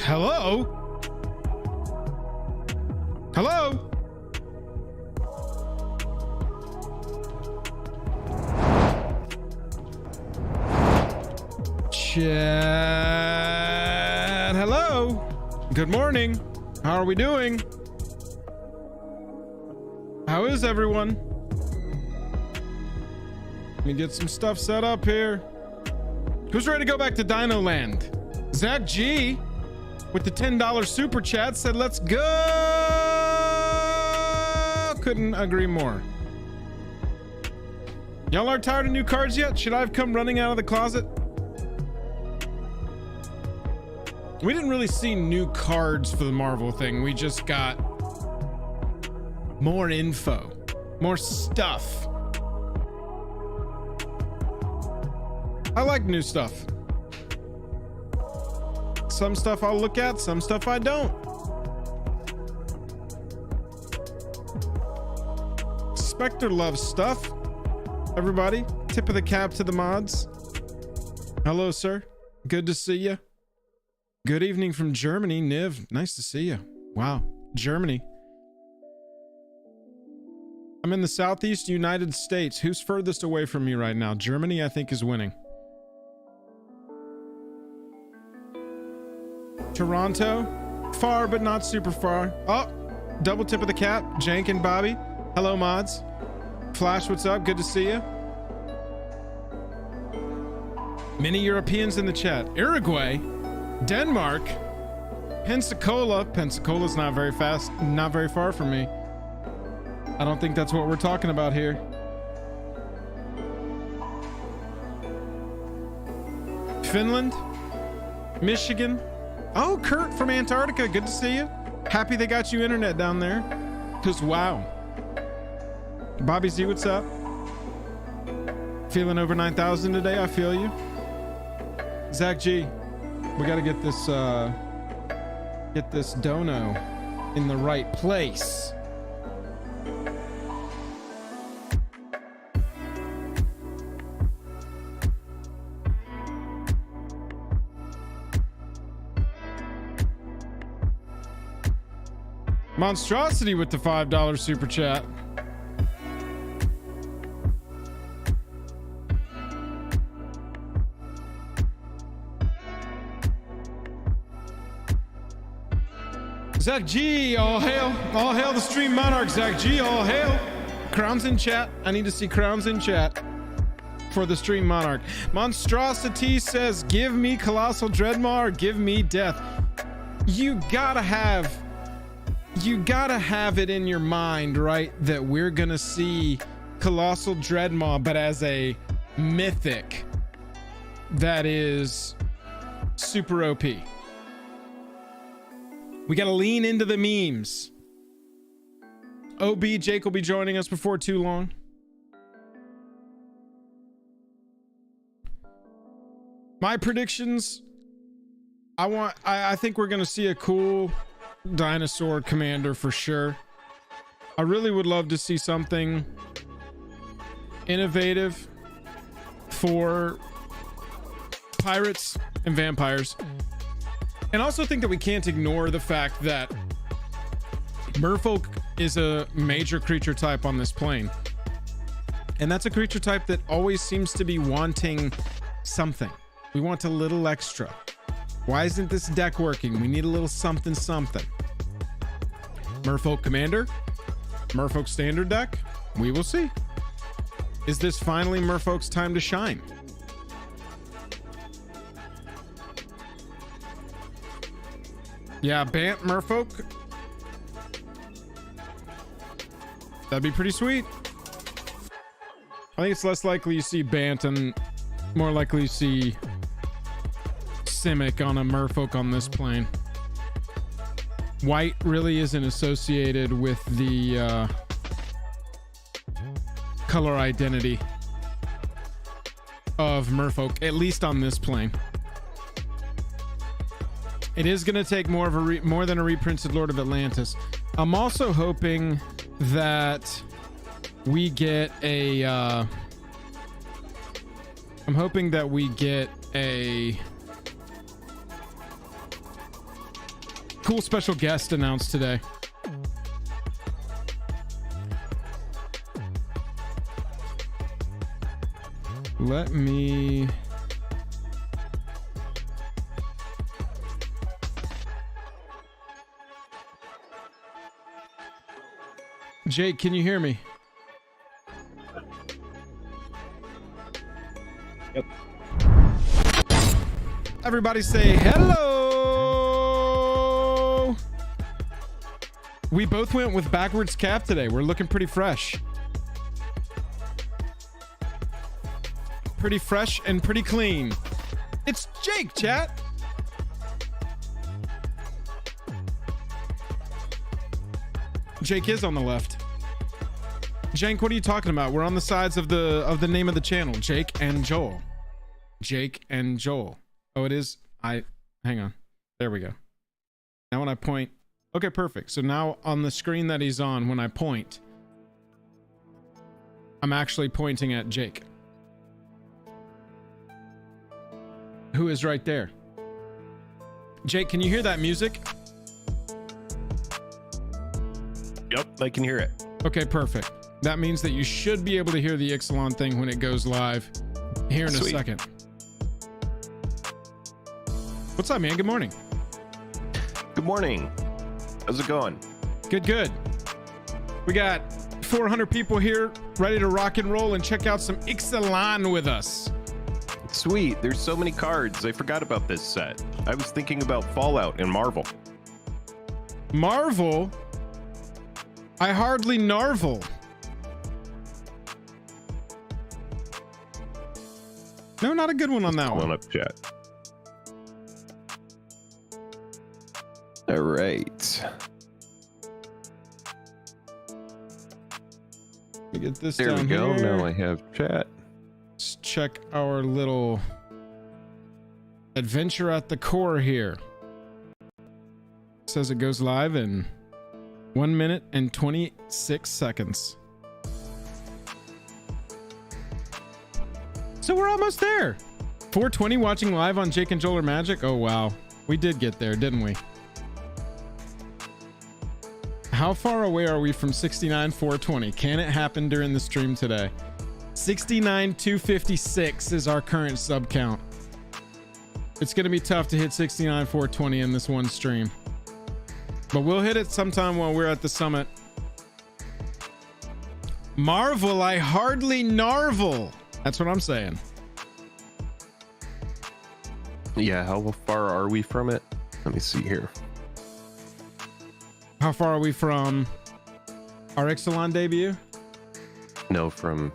Hello? Hello? Chat. Hello. Good morning. How are we doing? How is everyone? Let me get some stuff set up here. Who's ready to go back to Dino Land? Zach G with the $10 super chat said, let's go. Couldn't agree more. Y'all are tired of new cards yet? Should I have come running out of the closet? We didn't really see new cards for the Marvel thing. We just got more info, more stuff. I like new stuff. Some stuff I'll look at, some stuff I don't. Spectre loves stuff. Everybody, tip of the cap to the mods. Hello, sir. Good to see you. Good evening from Germany, Niv. Nice to see you. Wow, Germany. I'm in the Southeast United States. Who's furthest away from me right now? Germany, I think, is winning. Toronto, far but not super far. Oh, double tip of the cap. Jank and Bobby. Hello, mods. Flash, what's up? Good to see you. Many Europeans in the chat. Uruguay, Denmark, Pensacola. Pensacola's not very fast, not very far from me. I don't think that's what we're talking about here. Finland, Michigan. Oh, Kurt from Antarctica. Good to see you. Happy they got you internet down there. Because wow. Bobby Z, what's up? Feeling over 9,000 today. I feel you. Zach G, we got to get this dono in the right place. Monstrosity with the $5 super chat. Zach G, all hail the stream monarch. Zach G, all hail. Crowns in chat. I need to see crowns in chat for the stream monarch. Monstrosity says, give me Colossal Dreadmaw or give me death. You gotta have it in your mind, right, that we're gonna see Colossal Dreadmaw, but as a mythic that is super OP. We gotta lean into the memes. OB Jake will be joining us before too long. My predictions, I think we're gonna see a cool dinosaur commander for sure. I really would love to see something innovative for pirates and vampires. And also think that we can't ignore the fact that Merfolk is a major creature type on this plane. And that's a creature type that always seems to be wanting something. We want a little extra. Why isn't this deck working? We need a little something something. Merfolk Commander? Merfolk Standard deck? We will see. Is this finally Merfolk's time to shine? Yeah, Bant Merfolk. That'd be pretty sweet. I think it's less likely you see Bant and more likely you see Simic on a Merfolk on this plane. White really isn't associated with the color identity of Merfolk, at least on this plane. It is going to take more than a reprinted Lord of Atlantis. I'm also hoping that we get a cool special guest announced today. Let me Jake, can you hear me? Yep. Everybody say hello. We both went with backwards cap today. We're looking pretty fresh. Pretty fresh and pretty clean. It's Jake, chat. Jake is on the left. Jank, what are you talking about? We're on the sides of the name of the channel. Jake and Joel. Jake and Joel. Oh, it is. Hang on. There we go. Now when I point. Okay, perfect. So now on the screen that he's on, when I point, I'm actually pointing at Jake, who is right there. Jake, can you hear that music? Yep, I can hear it. Okay, perfect. That means that you should be able to hear the Ixalan thing when it goes live here in Sweet. a second. What's up, man? Good morning. Good morning. How's it going? Good, good. We got 400 people here ready to rock and roll and check out some Ixalan with us. Sweet. There's so many cards. I forgot about this set. I was thinking about Fallout and Marvel. Marvel? I hardly narvel. No, not a good one on that one. Up chat. All right. Let me get this There down we go. here. Now I have chat. Let's check our little adventure at the core here. It says it goes live in 1 minute and 26 seconds. So we're almost there. 420 watching live on Jake and Joel or Magic. Oh, wow. We did get there, didn't we? How far away are we from 69,420? Can it happen during the stream today? 69,256 is our current sub count. It's going to be tough to hit 69,420 in this one stream, but we'll hit it sometime while we're at the summit. Marvel, I hardly narvel. That's what I'm saying. Yeah, how far are we from it? Let me see here. How far are we from our Ixalan debut? No, from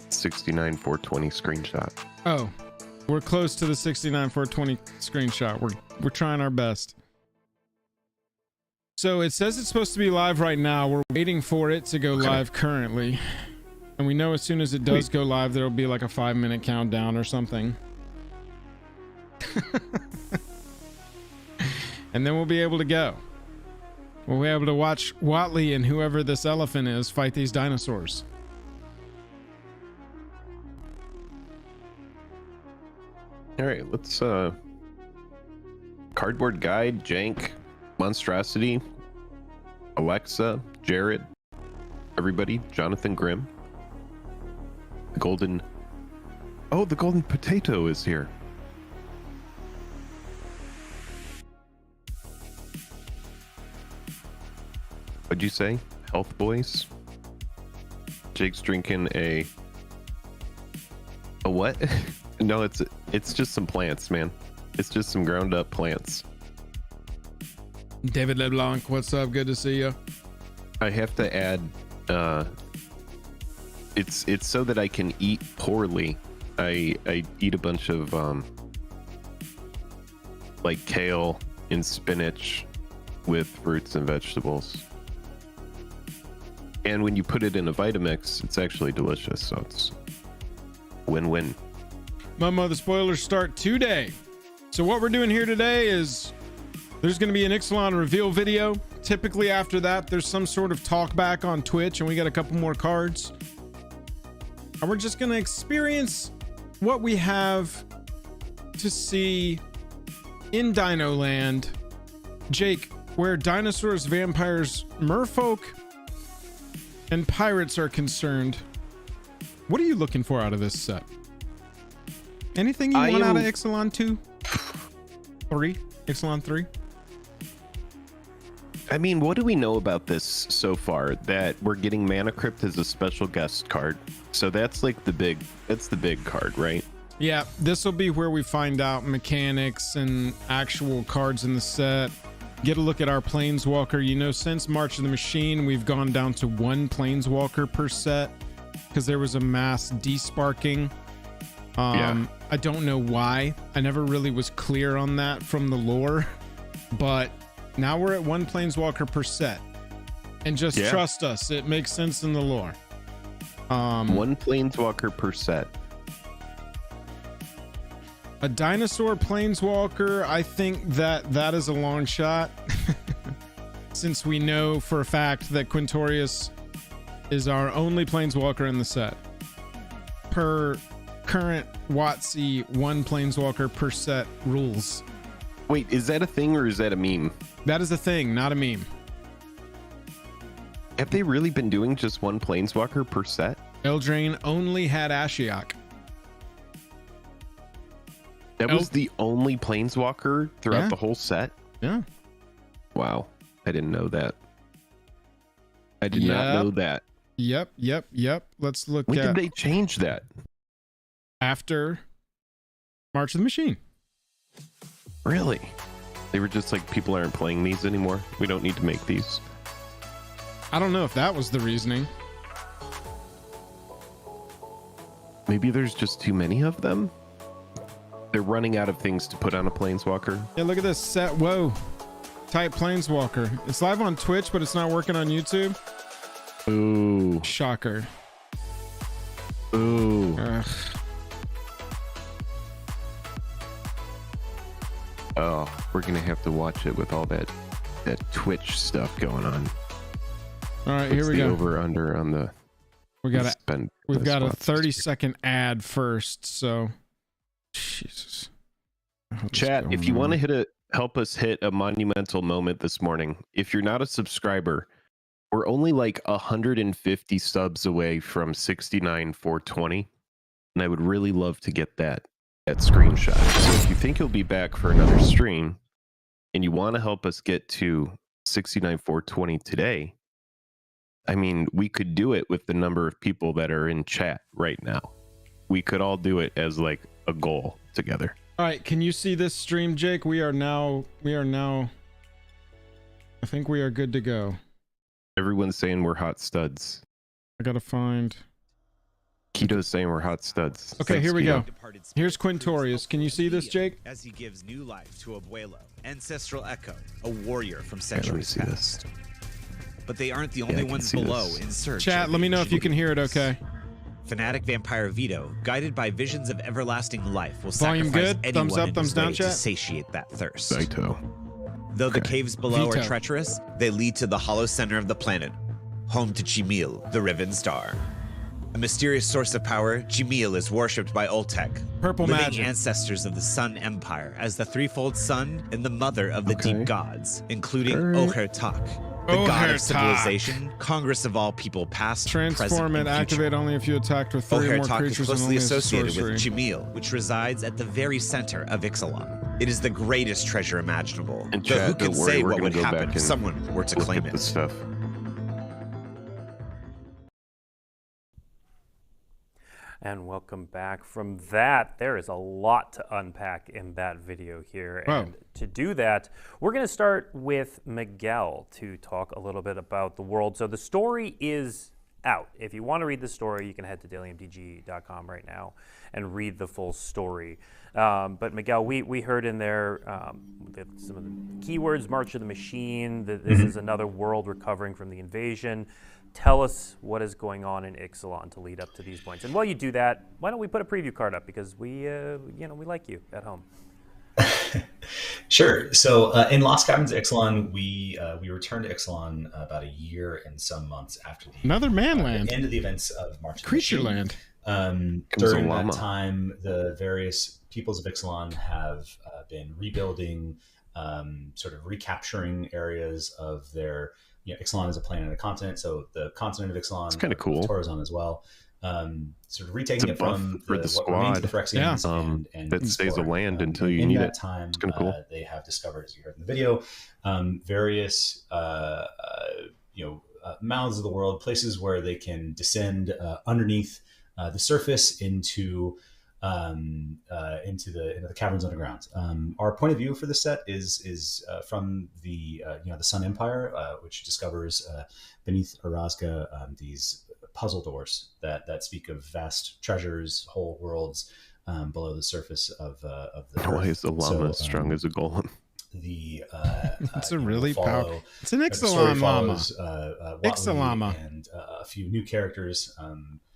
69,420 screenshot. Oh, we're close to the 69,420 screenshot. We're trying our best. So it says it's supposed to be live right now. We're waiting for it to go live currently. And we know as soon as it does go live, there'll be like a 5-minute countdown or something. And then we'll be able to go. We'll be able to watch Watley and whoever this elephant is fight these dinosaurs. All right, let's Cardboard Guide, Jank, Monstrosity, Alexa, Jared, everybody, Jonathan Grimm, the golden potato is here. What'd you say? Health boys? Jake's drinking a what? No, it's just some plants, man. It's just some ground up plants. David LeBlanc, what's up? Good to see you. I have to add, it's so that I can eat poorly. I eat a bunch of like kale and spinach with fruits and vegetables. And when you put it in a Vitamix, it's actually delicious. So it's win-win. The spoilers start today. So what we're doing here today is there's going to be an Ixalan reveal video. Typically after that, there's some sort of talk back on Twitch, and we got a couple more cards. And we're just going to experience what we have to see in Dino Land. Jake, where dinosaurs, vampires, merfolk, and pirates are concerned, what are you looking for out of this set? Anything you want out of Ixalan 2? 3? Ixalan 3? I mean, what do we know about this so far? That we're getting Mana Crypt as a special guest card. So that's like the big card, right? Yeah, this will be where we find out mechanics and actual cards in the set. Get a look at our Planeswalker. You know, since March of the Machine, we've gone down to 1 Planeswalker per set because there was a mass desparking. I don't know why. I never really was clear on that from the lore, but now we're at 1 Planeswalker per set. And just trust us, it makes sense in the lore. 1 Planeswalker per set. A dinosaur Planeswalker, I think that is a long shot. Since we know for a fact that Quintorius is our only Planeswalker in the set. Per current WotC, 1 Planeswalker per set rules. Wait, is that a thing or is that a meme? That is a thing, not a meme. Have they really been doing just 1 Planeswalker per set? Eldraine only had Ashiok. That was the only Planeswalker throughout the whole set? Yeah. Wow. I didn't know that. I did not know that. Yep. Let's look When did they change that? After March of the Machine. Really? They were just like, people aren't playing these anymore. We don't need to make these. I don't know if that was the reasoning. Maybe there's just too many of them? They're running out of things to put on a Planeswalker. Yeah, look at this set. Whoa. Type Planeswalker. It's live on Twitch, but it's not working on YouTube. Ooh. Shocker. Ooh. Ugh. Oh, we're gonna have to watch it with all that Twitch stuff going on. All right, here we go. Over under on the. We've got a 30-second ad first, so. Jesus. Chat, if you want to help us hit a monumental moment this morning, if you're not a subscriber, We're only like 150 subs away from 69,420, and I would really love to get that screenshot. So if you think you'll be back for another stream, and you want to help us get to 69,420 today, I mean, we could do it with the number of people that are in chat right now. We could all do it as like a goal together. All right, can you see this stream, Jake? We are now, I think we are good to go. Everyone's saying we're hot studs. I gotta find. Keto's saying we're hot studs. Okay, Thanks, here we Keto. go. Here's Quintorius. Can you see this, Jake? As he gives new life to Abuelo, ancestral echo, a warrior from Okay, let me centuries see past. this. But they aren't the I only can ones see below this. in search. Chat, of let me know if you ancient can hear it roots. okay. Fanatic vampire Vito, guided by visions of everlasting life, will Volume sacrifice good? anyone Thumbs up, in thumbs his down, way to chat? satiate that thirst. Saito. Though the Okay. caves below Vito. are treacherous, they lead to the hollow center of the planet, home to Chimil, the Riven Star. A mysterious source of power, Chimil is worshipped by Oltek, Purple living magic. ancestors of the Sun Empire, as the threefold sun and the mother of the Okay. deep gods, including Alright. Ohertak, the god Ohertak. of civilization, Congress of all people past, Transform present, and and future. activate only if you attacked with 3 or more Ohertak is creatures and closely only as a associated sorcery. with Chimil, which resides at the very center of Ixalan. It is the greatest treasure imaginable. And But who chat, can don't worry, say we're what gonna would go happen back if and someone were to Look claim at the it? stuff. And welcome back from that. There is a lot to unpack in that video here. Wow. And to do that, we're going to start with Miguel to talk a little bit about the world. So the story is out. If you want to read the story, you can head to dailymtg.com right now and read the full story. But Miguel, we heard in there some of the keywords, March of the Machine, that this is another world recovering from the invasion. Tell us what is going on in Ixalan to lead up to these points. And while you do that, why don't we put a preview card up, because we like you at home. Sure. So in Lost Caverns of Ixalan, we returned to Ixalan about a year and some months after the Another man land. end of the events of March of the Creature Machine. land. Comes a During that llama. time, the various peoples of Ixalan have been rebuilding, sort of recapturing areas of their. Ixalan is a planet and a continent, so the continent of Ixalan, It's kinda cool. Torozon as well. Sort of retaking It's a it from buff for the what remains of the squad. Phyrexians Yeah. and That stays a forward. land until And you in need that it. time, It's kinda cool. they have discovered, as you heard in the video, various mouths of the world, places where they can descend underneath the surface into the caverns underground. Our point of view for this set is from the Sun Empire, which discovers beneath Orazga these puzzle doors that speak of vast treasures, whole worlds below the surface of the Why earth. is the llama as strong as a golem? It's a really powerful. It's an the story Ixalan llama. follows, Watley Ixalama. and a few new characters.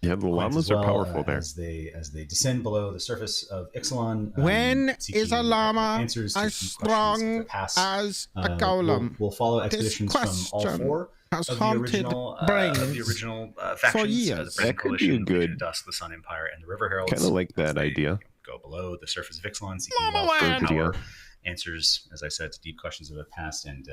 Yeah, the points llamas as are well, powerful there. as they descend below the surface of Ixalan. When seeking, is a llama answers to as key questions strong of the past. as a golem? We'll follow expeditions from all question four has of the haunted original brains factions. years. The Present That could be Coalition, a the good- Legion of Dust, the Sun Empire, and the River Heralds. Kinda like that as they, idea. Go below the surface of Ixalan, seeking Llama wealth, land. power, answers, as I said, to deep questions of the past and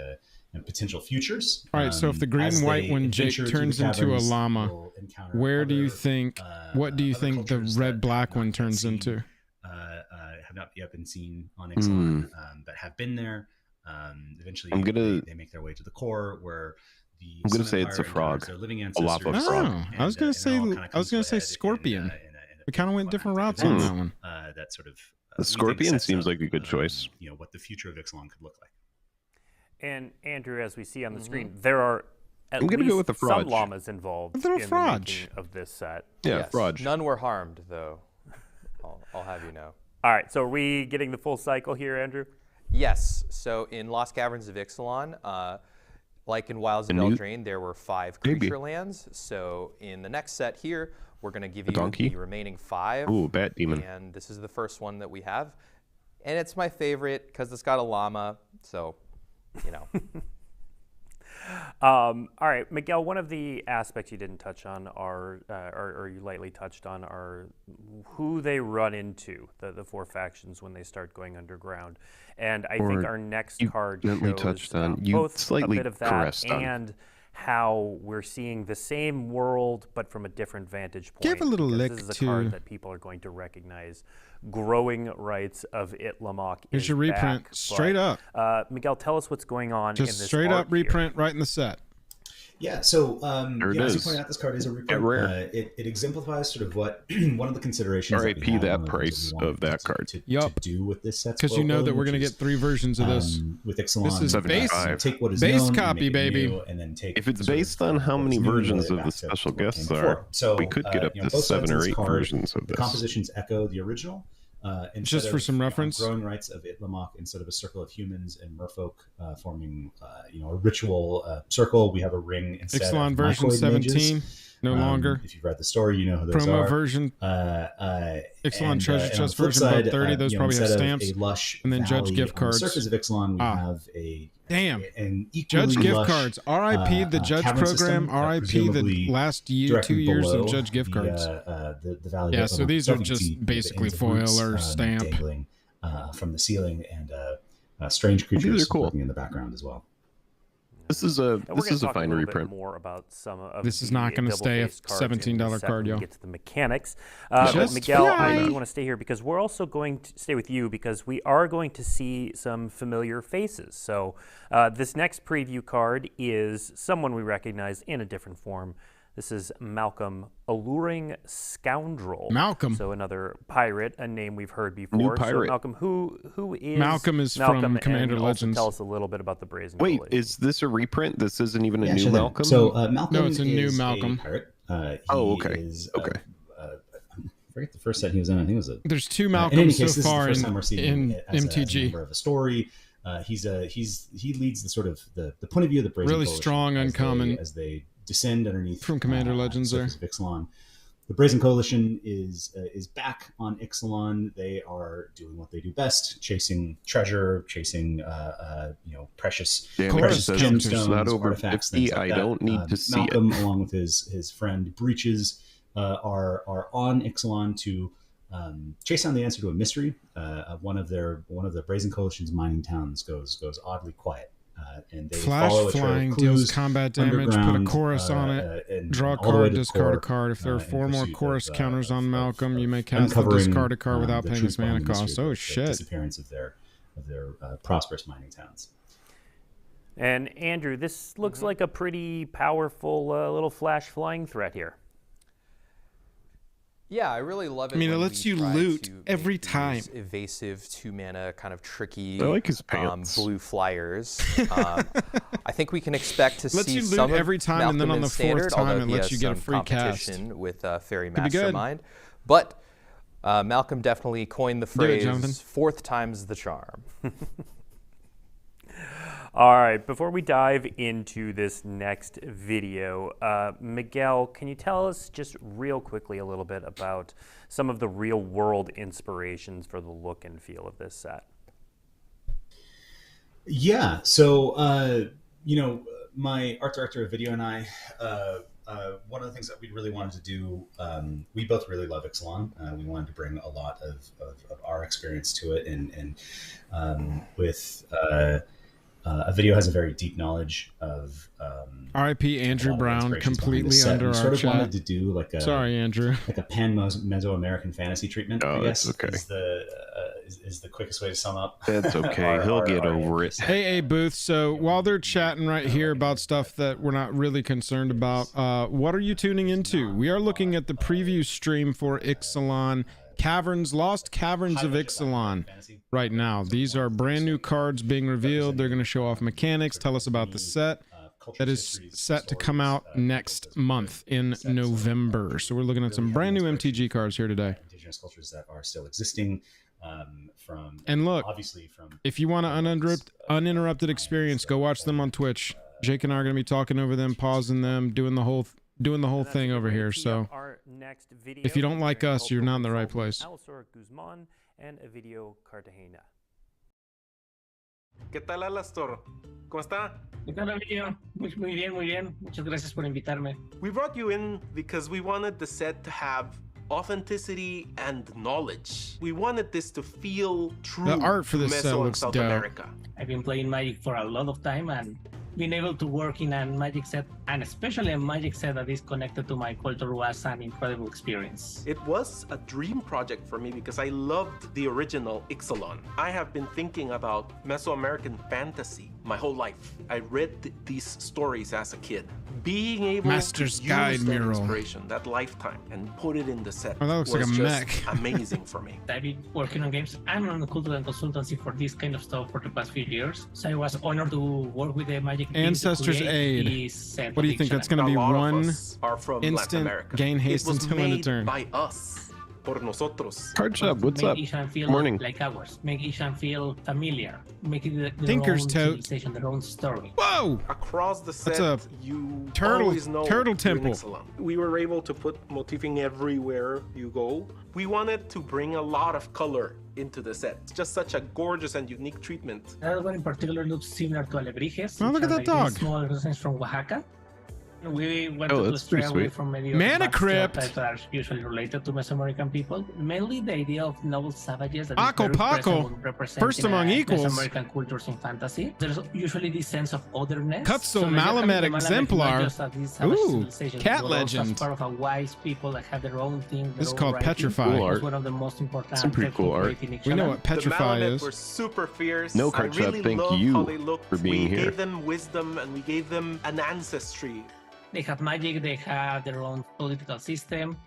potential futures. All right, so if the green As white they one, Jake, adventure through turns the into a caverns, llama, they'll encounter where do you other, think? What do you other think the cultures red that black have one not yet turns seen, into? have not yet been seen on Ixalan, but have been there. Eventually, I'm gonna- they make their way to the core, where the I'm gonna Sun say it's a Empire frog. encounters their living A lava ancestors, frog. Oh, I was gonna and say- it all kinda I was comes to gonna a say head scorpion. in a We kind of went different routes on that one. that sort of The we think scorpion sets seems up, like a good choice. What the future of Ixalan could look like. And Andrew, as we see on the screen, there are at I'm gonna least go with the some frog. llamas involved A little in the frog. making of this set. Yeah, Yes. Frog. None were harmed, though. I'll have you know. All right, so are we getting the full cycle here, Andrew? Yes. So in Lost Caverns of Ixalan, like in Wilds of A newt? Eldraine, there were 5 Maybe. creature lands. So in the next set here, we're going to give you donkey? the remaining 5. Ooh, bat demon. And this is the first one that we have. And it's my favorite because it's got a llama. So, you know. All right, Miguel, one of the aspects you didn't touch on or you lightly touched on are who they run into, the 4 factions when they start going underground. And I think Or our next you card gently shows touched on- you both slightly a bit of that caressed on. and how we're seeing the same world but from a different vantage point. Give a little because lick this is a to- card that people are going to recognize. Growing Rights of Itlimoc Here's is your reprint, back, straight but, up. Miguel, tell us what's going on in Just this straight art up reprint right in the set. Yeah, so There it as you is. pointed out, this card is a Get reprint. rare. It exemplifies sort of what one of the considerations. RIP we had, that one of the things price we wanted of that to- card. to Yup. do with this set, Because you know that we're going to get 3 versions of this. with Ixalan. This is base- take what is base known, copy, make it baby. new, and then take If it's sort of based on how what's many new and versions relate of back the to special what came guests before. are, So we could get up to both sides 7 of or this 8 card, versions of the this. compositions echo the original. Just Instead for of, some reference. Growing Rights of Itlimoc, instead of a circle of humans and merfolk forming, a ritual circle, we have a ring instead Ixalan of version mycoid 17, mages. no longer. If you've read the story, you know who those Promo are. version. Ixalan Treasure Chest version about 30, those probably have stamps. A lush And then Judge valley gift on cards. the surface of Ixalan, we Ah. have an equally Judge gift lush, cards. RIP the Judge cavern program. system, RIP presumably the last 2 directly years of below Judge gift cards. The valley. Yeah, of so Itlimoc these are itself. You can just see the basically ends of foil roots, or stamp. dangling from the ceiling, and strange creatures are cool. lurking in the background as well. This is a And we're gonna talk fine a little bit reprint. more about some of This is the not gonna stay a double-faced cards $17 in the set card, when yo. we get to the mechanics. But Just Miguel, I fly. do want to stay here because we're also going to stay with you because we are going to see some familiar faces. So this next preview card is someone we recognize in a different form. This is Malcolm, Alluring Scoundrel. Malcolm. So another pirate, a name we've heard before. New So pirate. Malcolm, who is Malcolm is from and Commander also Legends. tell us a little bit about the Brazen Wait, Coalition. is this a reprint? This isn't even a Yeah, new sure thing. Malcolm? So Malcolm No, it's a new is Malcolm. a pirate. Oh, He okay. Is, Okay. I forget the first set he was in. I think it was a. There's 2 in any Malcolms case, so this far is the first time we're seeing in him as a MTG. member of a story. He leads the sort of the point of view of the Brazen Really Coalition strong as uncommon as they descend underneath from Commander Legends the there. surface of Ixalan. The Brazen Coalition is back on Ixalan. They are doing what they do best: chasing treasure, chasing precious Damn, Chorus precious says gemstones, it's not over artifacts, 50. things like I that. don't need to see it. Malcolm, along with his friend Breaches, are on Ixalan to chase down the answer to a mystery. One of the Brazen Coalition's mining towns goes oddly quiet, and they Flash follow a trail of flying clues deals combat damage, put a underground, chorus on it, and draw a all the way card, to the discard a core, card. If there are in 4 more pursuit chorus of, counters on of- Malcolm, of you may cast or uncovering, discard a card without the paying truth its mana behind the cost. mystery, Oh the shit. disappearance of their prosperous mining towns. And Andrew, this looks like a pretty powerful little flash flying threat here. Yeah, I really love it. I mean, it when lets we you try loot to make every these time. Evasive 2-mana, kind of tricky. I like his pants. Blue flyers. I think we can expect to Lets see you loot some of every time, and then Malcolm on in the 4th Standard, time, although it he lets has you get a some free cast. competition with Fairy Could be good. Mastermind. But Malcolm definitely coined the Do it, phrase Jonathan. "4th time's the charm." All right, before we dive into this next video, Miguel, can you tell us just real quickly a little bit about some of the real world inspirations for the look and feel of this set? Yeah. So, my art director of video and I, one of the things that we really wanted to do, we both really love Ixalan. We wanted to bring a lot of our experience to it, and with a video has a very deep knowledge of R.I.P. Andrew a lot of Brown, inspirations behind completely the set. under We our sort of wanted chat. to do like a Sorry, Andrew. like a pan Mesoamerican fantasy treatment. Oh, I guess that's okay. is the quickest way to sum up. That's okay. He'll get over it. Hey, Booth. So while they're chatting right here about stuff that we're not really concerned about, what are you tuning into? We are looking at the preview stream for Ixalan Lost Caverns of Ixalan right now. These are brand new cards being revealed. They're going to show off mechanics, tell us about the set that is set to come out next month in November. So we're looking at some brand new MTG cards here today. Indigenous cultures that are still existing. And look, obviously from if you want an uninterrupted experience, go watch them on Twitch. Jake and I are going to be talking over them, pausing them, doing the whole thing over here. So if you don't like us, you're not in the right place. Alessor Guzman and Evidio Cartagena. ¿Qué tal, Alastor? ¿Cómo está? ¿Qué tal, amigo? Muy bien, muy bien. Muchas gracias por invitarme. We brought you in because we wanted the set to have authenticity and knowledge. We wanted this to feel true The art for to this set Meso and looks South dope. America. I've been playing Magic for a lot of time, and being able to work in a Magic set, and especially a Magic set that is connected to my culture, was an incredible experience. It was a dream project for me because I loved the original Ixalan. I have been thinking about Mesoamerican fantasy my whole life. I read these stories as a kid. Being able Master's to Guide use that mural. inspiration, that lifetime, and put it in the set Oh, that looks was like a just mech. amazing for me. I've been working on games. I'm on the cultural and consultancy for this kind of stuff for the past few years. So I was honored to work with the Magic team to Ancestors create Aid. this set What do you of think? That's Ixalan. going to be A lot of one us are from Latin instant America. gain haste it was until end of made turn. by us, por nosotros. Card Shop, what's Make up? Ixalan feel Morning. like ours. Make Ixalan feel familiar. Make it their Tinker's own tote. civilization, their own story. Whoa! Across the set, That's a you turtle- always know turtle you're in temple. Ixalan. We were able to put motifing everywhere you go. We wanted to bring a lot of color into the set. It's just such a gorgeous and unique treatment. That one in particular looks similar to Alebrijes. Oh, look which at are that like dog. these small residents from Oaxaca. We wanted Oh, to that's stray pretty away sweet. from many Mana of the Crypt. stereotypes that are usually related to Mesoamerican people. Mainly the idea of noble savages that Paco, is very Paco. present when representing First among equals. Mesoamerican cultures in fantasy. There's usually this sense of otherness. Cutzel the Malamet Malamet is not Exemplar. just as these savage Ooh, civilizations, cat but also legend. as part of a wise people that have their own thing. This is their own called writing. Petrify. Cool It was art. one of the most important Some pretty cool art. technical creating We know Ixalan. what Petrify the Malamet is. were super fierce. No, I Card Shop, really thank love you how they looked. for being we here. gave them wisdom and we gave them an ancestry. They have magic, they have their own political system.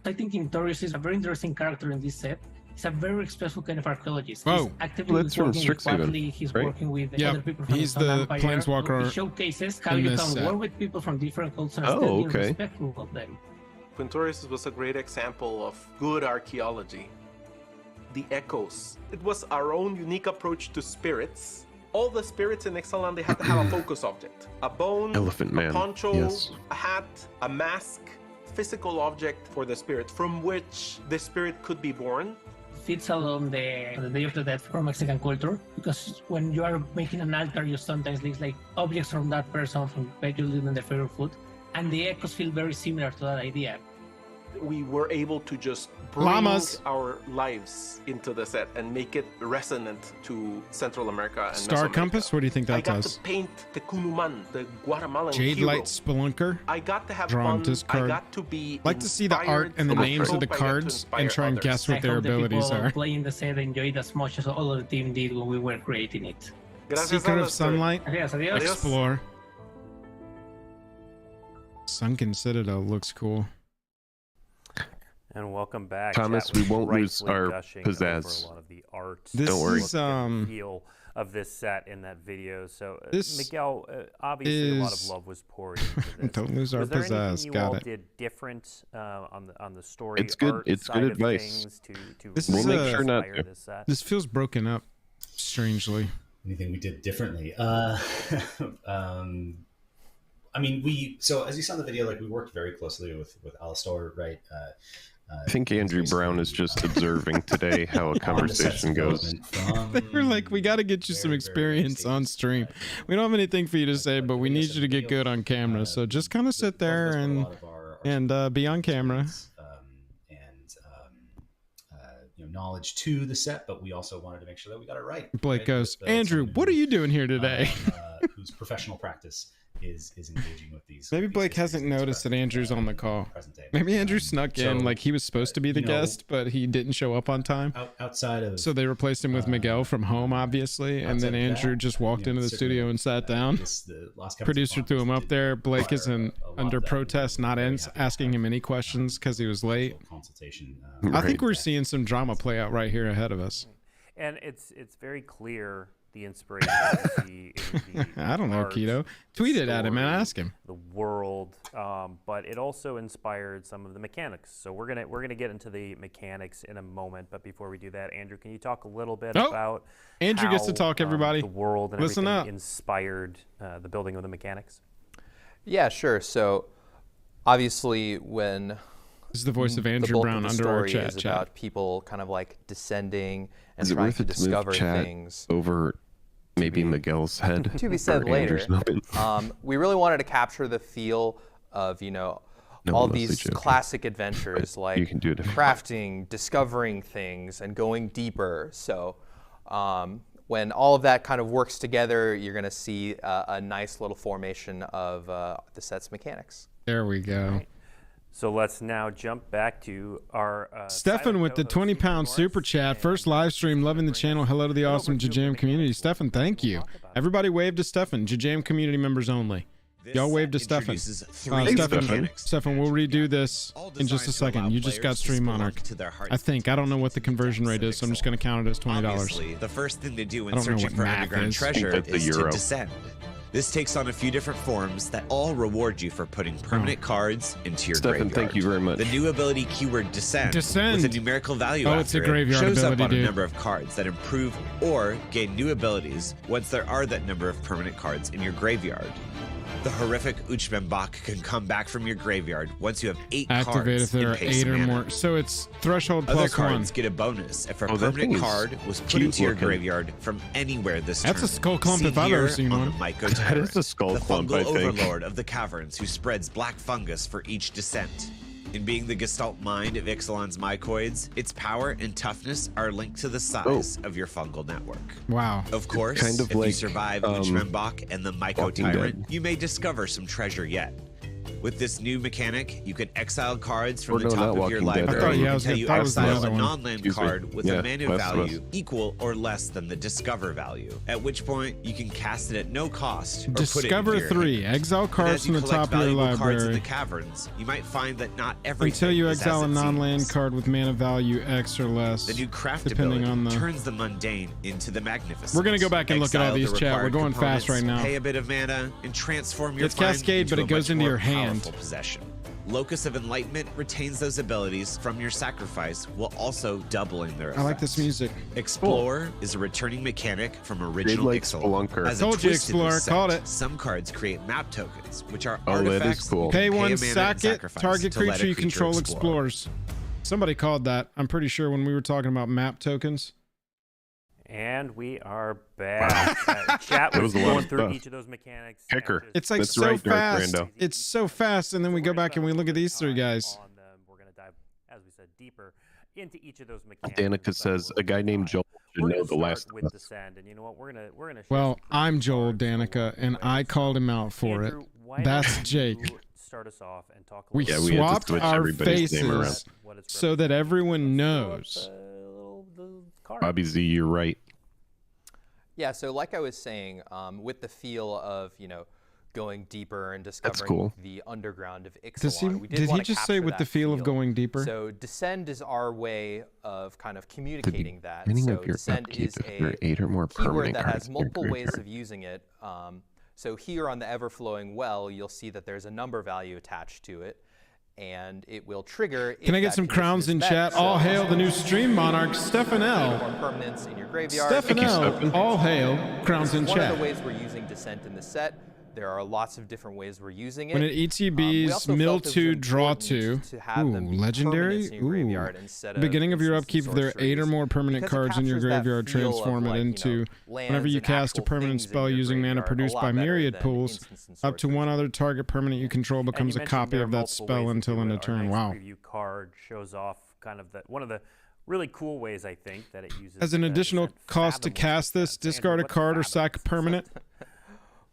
I think Intorius is a very interesting character in this set. He's a very expressive kind of archaeologist. Whoa. He's actively Well, that's from working with Strixhaven, Quadley, he's right? working with Yep, other people from he's the Sun the Empire. planeswalker He showcases how in you this can set. work with people from different cultures and Oh, still be okay. respectful of them. Quintorius was a great example of good archaeology. The echoes. It was our own unique approach to spirits. All the spirits in Ixalan, they had to have a focus object. A bone, Elephant a Man, poncho, yes. a hat, a mask, physical object for the spirit from which the spirit could be born. Fits along the Day of the Dead from Mexican culture, because when you are making an altar, you sometimes leave like objects from that person from usually in the favorite food, and the echoes feel very similar to that idea. We were able to just bring Llamas. our lives into the set and make it resonant to Central America and Star Mesoamerica. Compass? What do you think I that got does? to paint the Kunuman, the Guatemalan Jade hero. Light Spelunker. I got to have Draw fun. on discard. I got to be Like to see the art and the inspired. names of the I got to cards inspire and try and others. guess what I their hope the abilities people are. playing the set enjoyed as much as all of the team did when we were creating it. Gracias, Secret of Alistair. Sunlight. Adios, adios. Adios. Explore. Sunken Citadel looks cool. And welcome back. Thomas, Chat we was wont lose rightfully our gushing pizzazz. over a lot of the art. This Don't worry. is look and feel of this set in that video. So, this Miguel, obviously a lot of is- love was poured into this. Don't lose our Was there pizzazz. anything you Got all it. did different on the story? It's good- art it's side good of advice. things to This We'll is make a- sure not inspire to. this set? This feels broken up, strangely. Anything we did differently? I mean, so as you saw in the video, like we worked very closely with Alistair, right? I think Andrew Brown is just observing today how a conversation goes. They were like, we got to get you some experience on stream. We don't have anything for you to say, but we need you to get good on camera. So just kind of sit there and be on camera. Knowledge to the set, but we also wanted to make sure that we got it right. Blake right? goes, With, Andrew, someone what who, are you doing here today? Whose professional practice is engaging with these. Maybe these Blake histories hasn't in this noticed that present, Andrew's on the call. present day. Maybe Andrew snuck in, so, like he was supposed to be the you know, guest, but he didn't show up on time. Outside of So they replaced him with Miguel from home, obviously, and then outside of Andrew that, just walked into the certainly, studio and sat down. the last couple Producer of threw him months up there. Blake is require in, a lot under of that, protest, not very in, happy asking him any to have, questions because he was late. consultation. I think Right. we're seeing some drama play out right here ahead of us. And it's very clear the inspiration you see in the I don't know, art, Keto. Tweet it at him and story, ask him. the world, but it also inspired some of the mechanics. So we're gonna get into the mechanics in a moment. But before we do that, Andrew, can you talk a little bit Oh, about Andrew gets to how, talk, everybody. the world and Listen everything up. inspired the building of the mechanics? Yeah, sure. So obviously when This is the voice of the Andrew bulk Brown of the under our story chat is chat. about people kind of like descending and Is it trying worth to it to move discover chat things. over maybe Miguel's head? To be or said later. Andrew's moment? We really wanted to capture the feel of, No, all I'm mostly these joking. classic adventures like can do it if you want. crafting, discovering things, and going deeper. So when all of that kind of works together, you're going to see a nice little formation of the set's mechanics. There we go. So let's now jump back to our Stefan with the 20-pound super chat. First live stream. Loving the channel. Hello to the awesome JJam community. Stefan, thank you. Everybody wave to Stefan. JJam community members only. Y'all wave to Stefan. Stefan, we'll redo this in just a second. You just got Stream Monarch. I think. I don't know what the conversion rate is, so I'm just going to count it as $20. Obviously, the first thing to do when searching for underground treasure is to descend. This takes on a few different forms that all reward you for putting permanent cards into your graveyard. Thank you very much. The new ability keyword descend with a numerical value it's a after graveyard it shows ability, up on dude. a number of cards that improve or gain new abilities once there are that number of permanent cards in your graveyard. The horrific Uchmenbach can come back from your graveyard once you have 8 Activate cards if there in are pace 8 or mana. more. So it's threshold Other plus cards 1. get a bonus if a that thing permanent is card was put cute into your looking. graveyard from anywhere this That's turn. a skull clump See if I've ever here seen on one. the Myco That Tyrant, is a skull the clump, fungal I think. overlord of the Caverns who spreads black fungus for each descent. In being the Gestalt mind of Ixalan's mycoids, its power and toughness are linked to the size of your fungal network. Wow. Of course, Kind of if you like, survive Uchmenbach and the Myco Walking Tyrant, Dead. you may discover some treasure yet. With this new mechanic, you can exile cards from Or the no, top not of your Walking Dead. library I thought, yeah, I was until gonna- you that was the exile other a one. non-land Excuse me. card with Yeah, a mana Last of Us. value equal or less than the discover value, at which point you can cast it at no cost or Discover put it into 3. your hand. Exile And cards as you from the collect top of your valuable cards in library. the caverns, you might find that not everything Until you is as exile a it non-land seems. card with mana value X or less. The new craft depending ability on the... turns the mundane into the magnificent. We're gonna go back and look at all Exile the these, chat. We're required going fast right components, now. Pay a bit of mana and transform your It's find Cascade, but into it a goes much into more your hand. powerful possession. Locus of Enlightenment retains those abilities from your sacrifice while also doubling their effects. I like this music. Explore is a returning mechanic from original like Ixalan. Spelunker. As a Told you, twist in this Explorer. set, Called it. Some cards create map tokens, which are Oh, that is artifacts cool. you can Pay a 1, mana and sack it, sacrifice target to let a creature you creature control explore. explores. Somebody called that. I'm pretty sure when we were talking about map tokens. And we are back. Chat That was was a lot going of through stuff. each of those mechanics. and Kicker. just- It's like That's so right, Dark fast. Brando. It's so fast, and then we go back and we look at these 3 guys. On them. We're going to dive, as we said, deeper into each of those mechanics. Danica says a guy named Joel should We're know gonna the start last with of us. Descend, and you know what? We're gonna. Well, I'm Joel Danica, and I called him out for it. That's Jake. Start us off and talk. We Yeah, we had to swapped switch our everybody's name around. faces so that everyone knows. Bobby Z, you're right. Yeah, so like I was saying, with the feel of, going deeper and discovering cool. the underground of Does he, Ixalan, we did he wanna just say capture with the that feel of going deeper? So Descend is our way of kind of communicating that. Beginning So of your Descend upkeep, is if there are a 8 or more keyword permanent that cards has in your multiple ways graveyard. of using it. So here on the Everflowing Well, you'll see that there's a number value attached to it, and it will trigger. Can I get some crowns in chat? All hail the new stream monarch, Stefan L. More permanents in your graveyard. Stefan L. All hail, crowns in One of chat. the ways we're using Descent in the set. There are lots of different ways we're using it. When it We ETBs, also mill felt it was 2, draw important 2. to have them Ooh, be legendary. permanents in your graveyard instead of Beginning of your instants upkeep, and if there are 8 or sorceries, more permanent because it cards in your captures that graveyard, feel of, transform it like, into lands whenever you and cast a actual permanent things in spell your using mana graveyard produced a by lot better myriad than pools. instants and Up to one other target permanent you control becomes a mentioned copy there are of that multiple spell ways to until do end it. of turn. Our nice Wow. preview card shows off kind of one of the really cool ways I think that it uses. As an additional Descent. cost to Fathomless cast this, Descent. discard a Andrew, card or what's sack a permanent.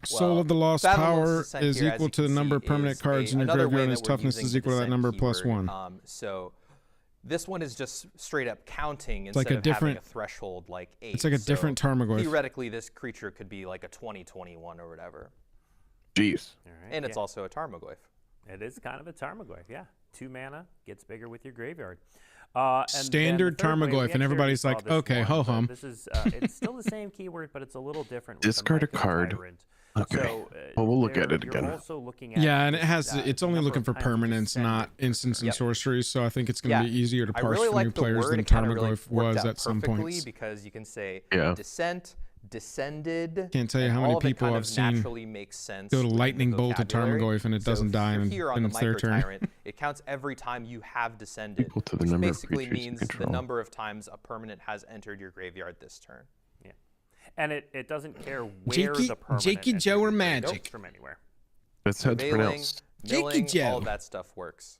Soul Well, of the Lost Fathomless Power Descent is here, as equal you to the can number of see, permanent is cards in your another way graveyard, and that its we're toughness using is the equal to that Descent number plus keyword. 1. So this one is just straight up counting like instead a of different- having a threshold like 8. It's like a So different Tarmogoyf. Theoretically, this creature could be like a 2021 or whatever. Jeez. All right, And it's yeah. also a Tarmogoyf. It is kind of a Tarmogoyf, yeah. 2 mana, gets bigger with your graveyard. And Standard then the third way, we Tarmogoyf, and actually everybody's already like, saw this okay, one, ho-hum. but This is it's still the same keyword, but it's a little different. with the Discard a Myco card. Tyrant. Okay. So, Well, we'll look at there it you're again. also looking at Yeah, and it this, has it's only number looking of for times you permanents, descend not your instants and Yep. sorceries. So I think it's going to be easier to I parse really for like new the players word. than It kind of really Tarmogoyf worked was out at some perfectly points. because you can say Yeah. descent, descended. Can't tell you and how many all of it people kind I've of seen naturally makes sense go to within the lightning bolt to vocabulary. Tarmogoyf and it So doesn't if die you're and here on then the it's their Micro turn. Tyrant, it counts every time you have descended, Equal to the which number of basically creatures you means the control. number of times a permanent has entered your graveyard this turn. Yeah, and it doesn't care where Jakey- the permanent Jakey enters Joe or your graveyard. Magic? From anywhere. That's how it's Prevailing, pronounced. milling, Joe. all of that stuff works.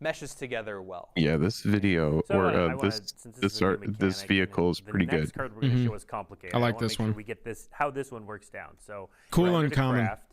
meshes together well. Yeah, this video So or I wanna- this since this is a new art this mechanic, vehicle is the pretty next good. card we're going to show is complicated. I like wanna this make sure one. we get this how this one works down. So Cool you enter the uncommon. craft,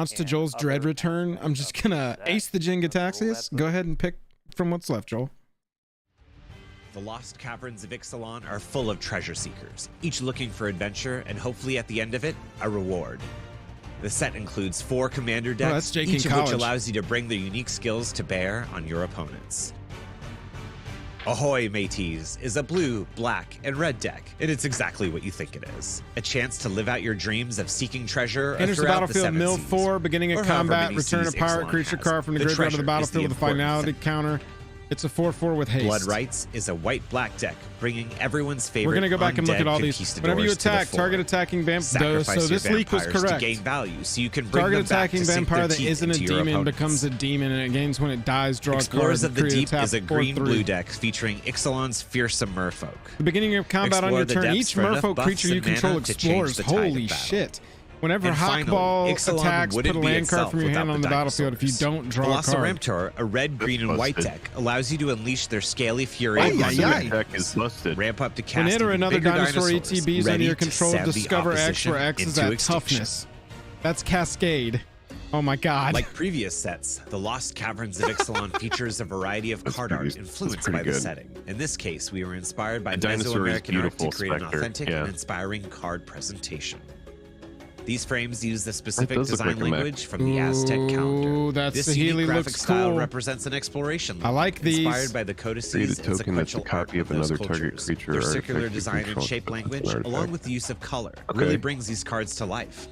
response to and Joel's other dread return, I'm aspects just of gonna that. ace the Jin Let's roll Gataxias. that Go first. ahead and pick from what's left, Joel. The lost caverns of Ixalan are full of treasure seekers, each looking for adventure and hopefully at the end of it, a reward. The set includes 4 commander that's decks, Jake in each of which college. allows you to bring their unique skills to bear on your opponents. Ahoy Mateys is a blue, black, and red deck, and it's exactly what you think it is. A chance to live out your dreams of seeking treasure Enters the throughout battlefield, seven mill seas, 4, beginning or of however combat, many return a seas pirate Ixalan creature has. card from the graveyard to the treasure is battlefield with a important finality thing. counter. It's a 4/4 with haste. Blood Rights is a white-black deck, bringing everyone's favorite We're going to go back and look undead at all these. conquistadors Whenever you to the attack, fore. target attacking vampire. So Sacrifice this your leak was vampires correct. to gain value, so you can bring Target them back attacking to sink their vampire that teeth isn't a into your demon opponents. becomes a demon, and it gains when it dies. Draw a card. Explorers of the create Deep tap is a 4/3. green-blue deck featuring Ixalan's fearsome merfolk. The beginning of combat on Explore your the turn, depths each for enough merfolk buffs creature you and control mana to change explores. the tide of Holy battle. shit. Whenever And finally, Hawkball Ixalan attacks, put a wouldn't be land card itself from your hand without on the battlefield. If you dinosaurs. don't draw a card. Velociraptor, a red, green, and white busted. deck, allows you to unleash their scaly fury Oh, on yeah, your yeah. minions. Deck is busted. Ramp up to cast Whenever even another bigger dinosaur dinosaurs, ETBs under ready your to control, send the discover X, opposition where X is into at extinction. toughness. That's Cascade. Oh my god. Like previous sets, the Lost Caverns of Ixalan features a variety of card art influenced pretty by the good. setting. In this case, we were inspired by The dinosaur is Mesoamerican art to beautiful, create an Spectre, authentic yeah. and inspiring card presentation. These frames use the specific does look design like a mech. language from the Aztec calendar. Ooh, that's This the unique Healy graphic looks style cool. represents an exploration I like these. inspired by the Create codices a and token that's a sequential copy art of those another target cultures. creature Their or circular artifact you design and control shape as an language, artifact. along with the use of color, Okay. really brings these cards to life.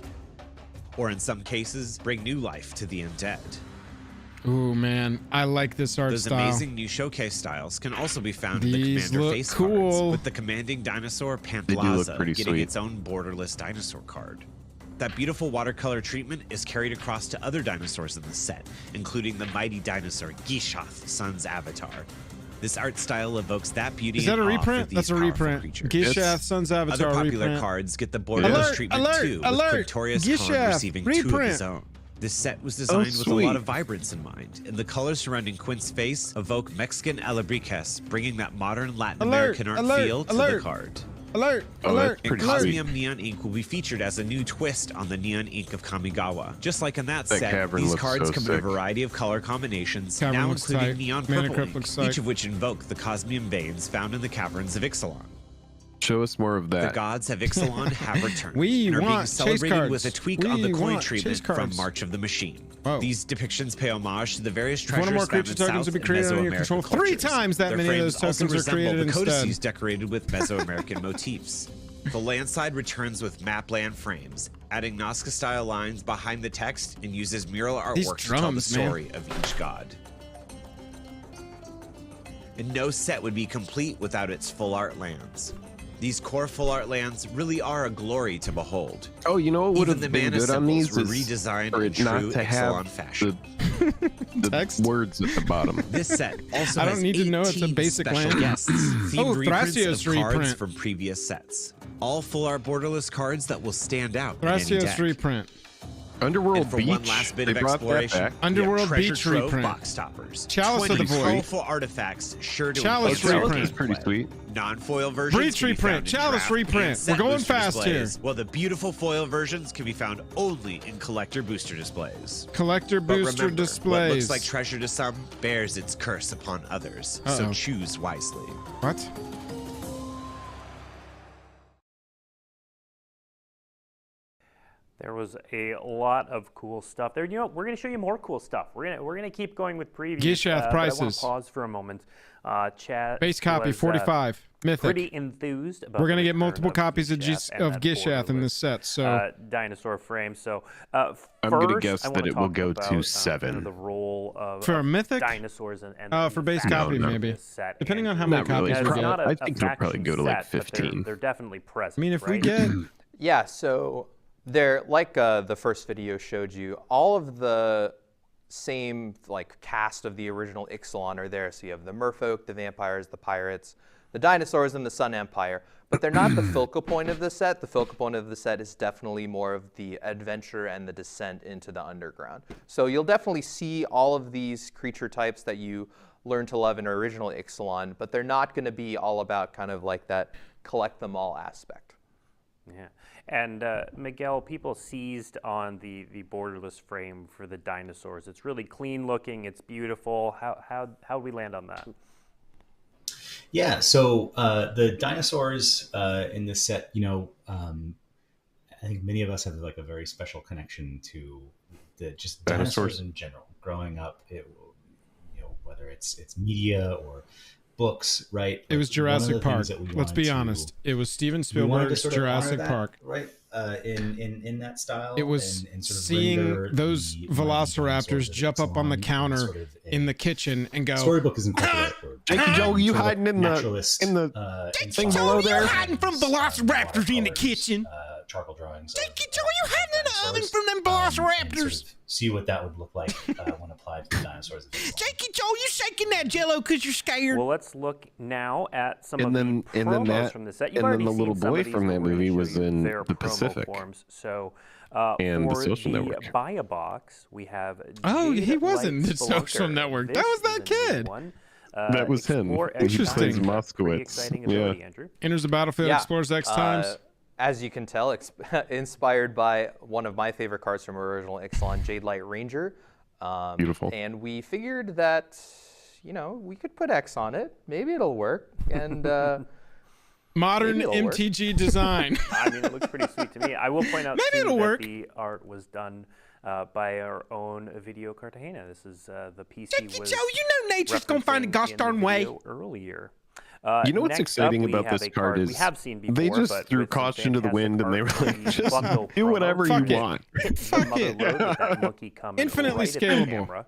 Or in some cases, bring new life to the undead. Ooh man, I like this art Those style. amazing new showcase styles can also be found in the These Commander look face cool. cards, with the commanding dinosaur do look Pantlaza pretty getting sweet. its own borderless dinosaur card. That beautiful watercolor treatment is carried across to other dinosaurs in the set, including the mighty dinosaur Gishath, Sun's avatar. This art style evokes that beauty Is that a and awe for reprint? these That's a powerful reprint. creatures. Gishath, Sun's Avatar Other popular reprint. cards get the borderless Alert, treatment alert, too, alert! with Quintorius Khan Gishath, receiving 2 of reprint. his own. This set was designed with a sweet. lot of vibrance in mind, and the colors surrounding Quint's face evoke Mexican alebrijes, bringing that modern Latin Alert, American art alert, feel to alert. the card. Alert! Oh, Alert! that's And pretty sweet. Cosmium Neon Ink will be featured as a new twist on the Neon Ink of Kamigawa. Just like in that That set, cavern these looks cards so come in a sick. variety of color combinations, Cavern now looks including tight. neon Mana purple Crypt ink, looks tight. each of which invoke the Cosmium veins found in the Caverns of Ixalan. Show us more of The that. gods of Ixalan have returned We and are being want chase celebrated cards. with a tweak We on the coin want treatment chase from cards. March of the Machine. Whoa. These depictions pay homage to the various If one or treasures more found creature in tokens South will be and created under your Mesoamerican control. 3 cultures. times that Their many of frames those also tokens are resemble created the codices instead. decorated with Mesoamerican motifs. The land side returns with map land frames, adding Nazca-style lines behind the text and uses mural These artwork to tell the drums, man. story of each god. And no set would be complete without its full art lands. These core full art lands really are a glory to behold. Oh, you know what would Even have the been mana good on symbols these were is redesigned for in it not true to Ixalan have fashion. the Text? words at the bottom. This set also I don't has need to know it's a 18 basic special land. guests, themed Oh, reprints Thrasios of cards reprint. from previous sets. All full art borderless cards that will stand out in any Thrasios deck. reprint. Underworld And for Beach. one last bit they of brought that exploration, back. we have Underworld treasure Beach trove reprint. box toppers. Chalice of 20 the Void. colorful artifacts sure to Chalice impress your reprint. That's pretty gameplay. sweet. Non-foil versions Breach can be reprint. found in Chalice draft reprint. and set We're going booster fast here. displays, while the beautiful foil versions can be found only in collector booster displays. Collector But booster remember, displays. what looks like treasure to some bears its curse upon others. So Uh-oh. choose wisely. What? There was a lot of cool stuff there. You know, we're going to show you more cool stuff. We're going to keep going with previews. Gishath but I want prices. to pause for a moment. Chat Base copy, was, 45. Mythic. pretty enthused about We're the going to get return multiple of copies of Gishath and that Gishath in borderless, this set. So dinosaur frame. So I'm gonna first, guess I that wanna it will talk go about, to kind of 7. the role of For a of mythic? dinosaurs and for base faction copy, No, no. maybe. this set. Depending on And how many Not really. copies it's we get. not a, I a think they'll probably faction go to, like, set, but 15. They're definitely present. I mean, if we right? get Yeah, so they're like the first video showed you, all of the same like cast of the original Ixalan are there. So you have the merfolk, the vampires, the pirates, the dinosaurs, and the Sun Empire. But they're not the focal point of the set. The focal point of the set is definitely more of the adventure and the descent into the underground. So you'll definitely see all of these creature types that you learned to love in original Ixalan, but they're not going to be all about kind of like that collect them all aspect. Yeah, and Miguel, people seized on the borderless frame for the dinosaurs. It's really clean looking. It's beautiful. How we land on that? Yeah, so the dinosaurs in this set, I think many of us have like a very special connection to the just Dinosaurs. dinosaurs in general. Growing up, whether it's media or books, right? It was Like, one of the Jurassic Park. things that we Let's be wanted to- honest. It was Steven we wanted to Spielberg's sort of honor Jurassic that, Park. right? In that style. It was and sort of seeing render those the velociraptors jump up on the Ixalan counter sort of in the kitchen and go, storybook is incorporated. Jakey Joe, you sort of hiding in the naturalist, thing below there? hiding from velociraptors in the kitchen. Charcoal drawings. Jakey Joe, you hiding in the oven from them velociraptors. See what that would look like when applied to the dinosaurs. Of Ixalan. Jakey Joe, you shaking that jello because you're scared. Well, let's look now at some And of then- the and then promos that- from the set. and You've then already the little seen some boy of these, from but that we're gonna movie show was you in their the promo Pacific. forms. So, And the for Social the Network. Buy a Box, we have. Oh, Jade he was in Light the Social Spelunker. Network. This That was is that a new kid. one. That was him. Explore He X plays Times. Pretty Moskowitz. exciting Yeah. ability, Andrew. Enters the battlefield, explores X times. As you can tell, inspired by one of my favorite cards from original Ixalan, Jade Light Ranger. Beautiful. And we figured that, we could put X on it. Maybe it'll work. And Modern maybe it'll work. MTG design. I mean, it looks pretty sweet to me. I will point out Maybe too, it'll that work. the art was done by our own Video Cartagena. This is the PC Jakey was Joe, you know nature's gonna find a referencing gosh in the darn way. video earlier. You know what's Next exciting up, we about have this a card is we have seen before, they just but threw with some caution to the fantastic wind and they were art like, from the just Bucko do promo. whatever Fuck you it. want. The mother it. load with that monkey coming Infinitely right at the scalable. camera.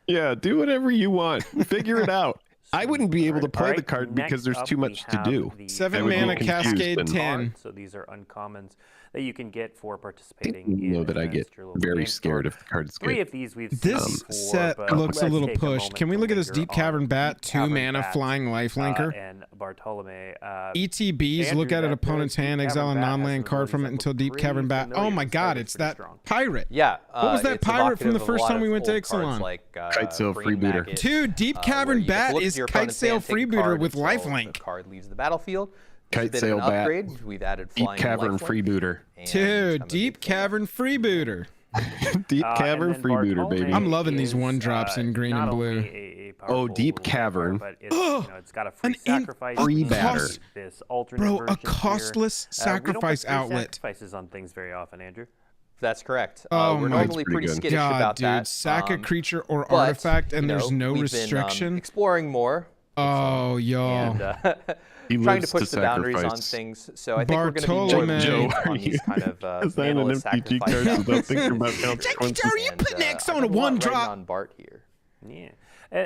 Yeah, do whatever you want. Figure it out. I wouldn't be able to play the Alright, card because next there's up too we much to have do. the 7 I would be mana confused Cascade and- 10. So these are uncommons that you can get for participating You know in that I get events at your local very game scared store. if the card is 3 good. of these we've This seen before, set but looks a let's little take a push. moment Can we to look at this linger Deep on Cavern Bat, Deep 2 Cavern mana Bat, flying lifelinker? and Bartolome. ETBs, Andrew, look at an that opponent's Deep hand, Cavern exile a Bat has non-land some card from it abilities until that Deep look Cavern pretty Bat. Oh familiar. my This god, card is it's pretty that strong. pirate. yeah. What was that it's pirate from the evocative of a first lot time we of went to old cards Ixalan? like, Kite Sail Green Freebooter. Maggot, Dude, Deep where Cavern you just Bat look is to your Kite opponent's Sail hand, take a Freebooter card with until lifelink. The card leaves the battlefield. It's a Kite bit Sail of an Bat. upgrade. We've added Deep flying Cavern lifelink, Freebooter. and Dude, I'm a Deep big fan. Cavern Freebooter. Deep And Cavern then Freebooter, Bartolome baby. I'm loving these is, one drops in green not and blue. only a powerful Deep little Cavern. card, but it's, it's got a free An in- sacrifice. free and batter. This alternate Bro, a version here. costless We don't put sacrifice free outlet. sacrifices on things very often, Andrew. That's correct. Oh We're my- normally That's pretty pretty good. skittish God, about dude, that. sack a creature or but, artifact and there's no we've restriction. Been, exploring more Oh, y'all. and He trying to lives push to the boundaries on sacrifice. things. So I think we're going to be more Bartolome. Joe, lenient are on these you kind of assigning an manaless MTG sacrifice cards without outfits. thinking about Jakey consequences? Joe, you And, put X I've on a been one writing drop. on Bart here. Yeah.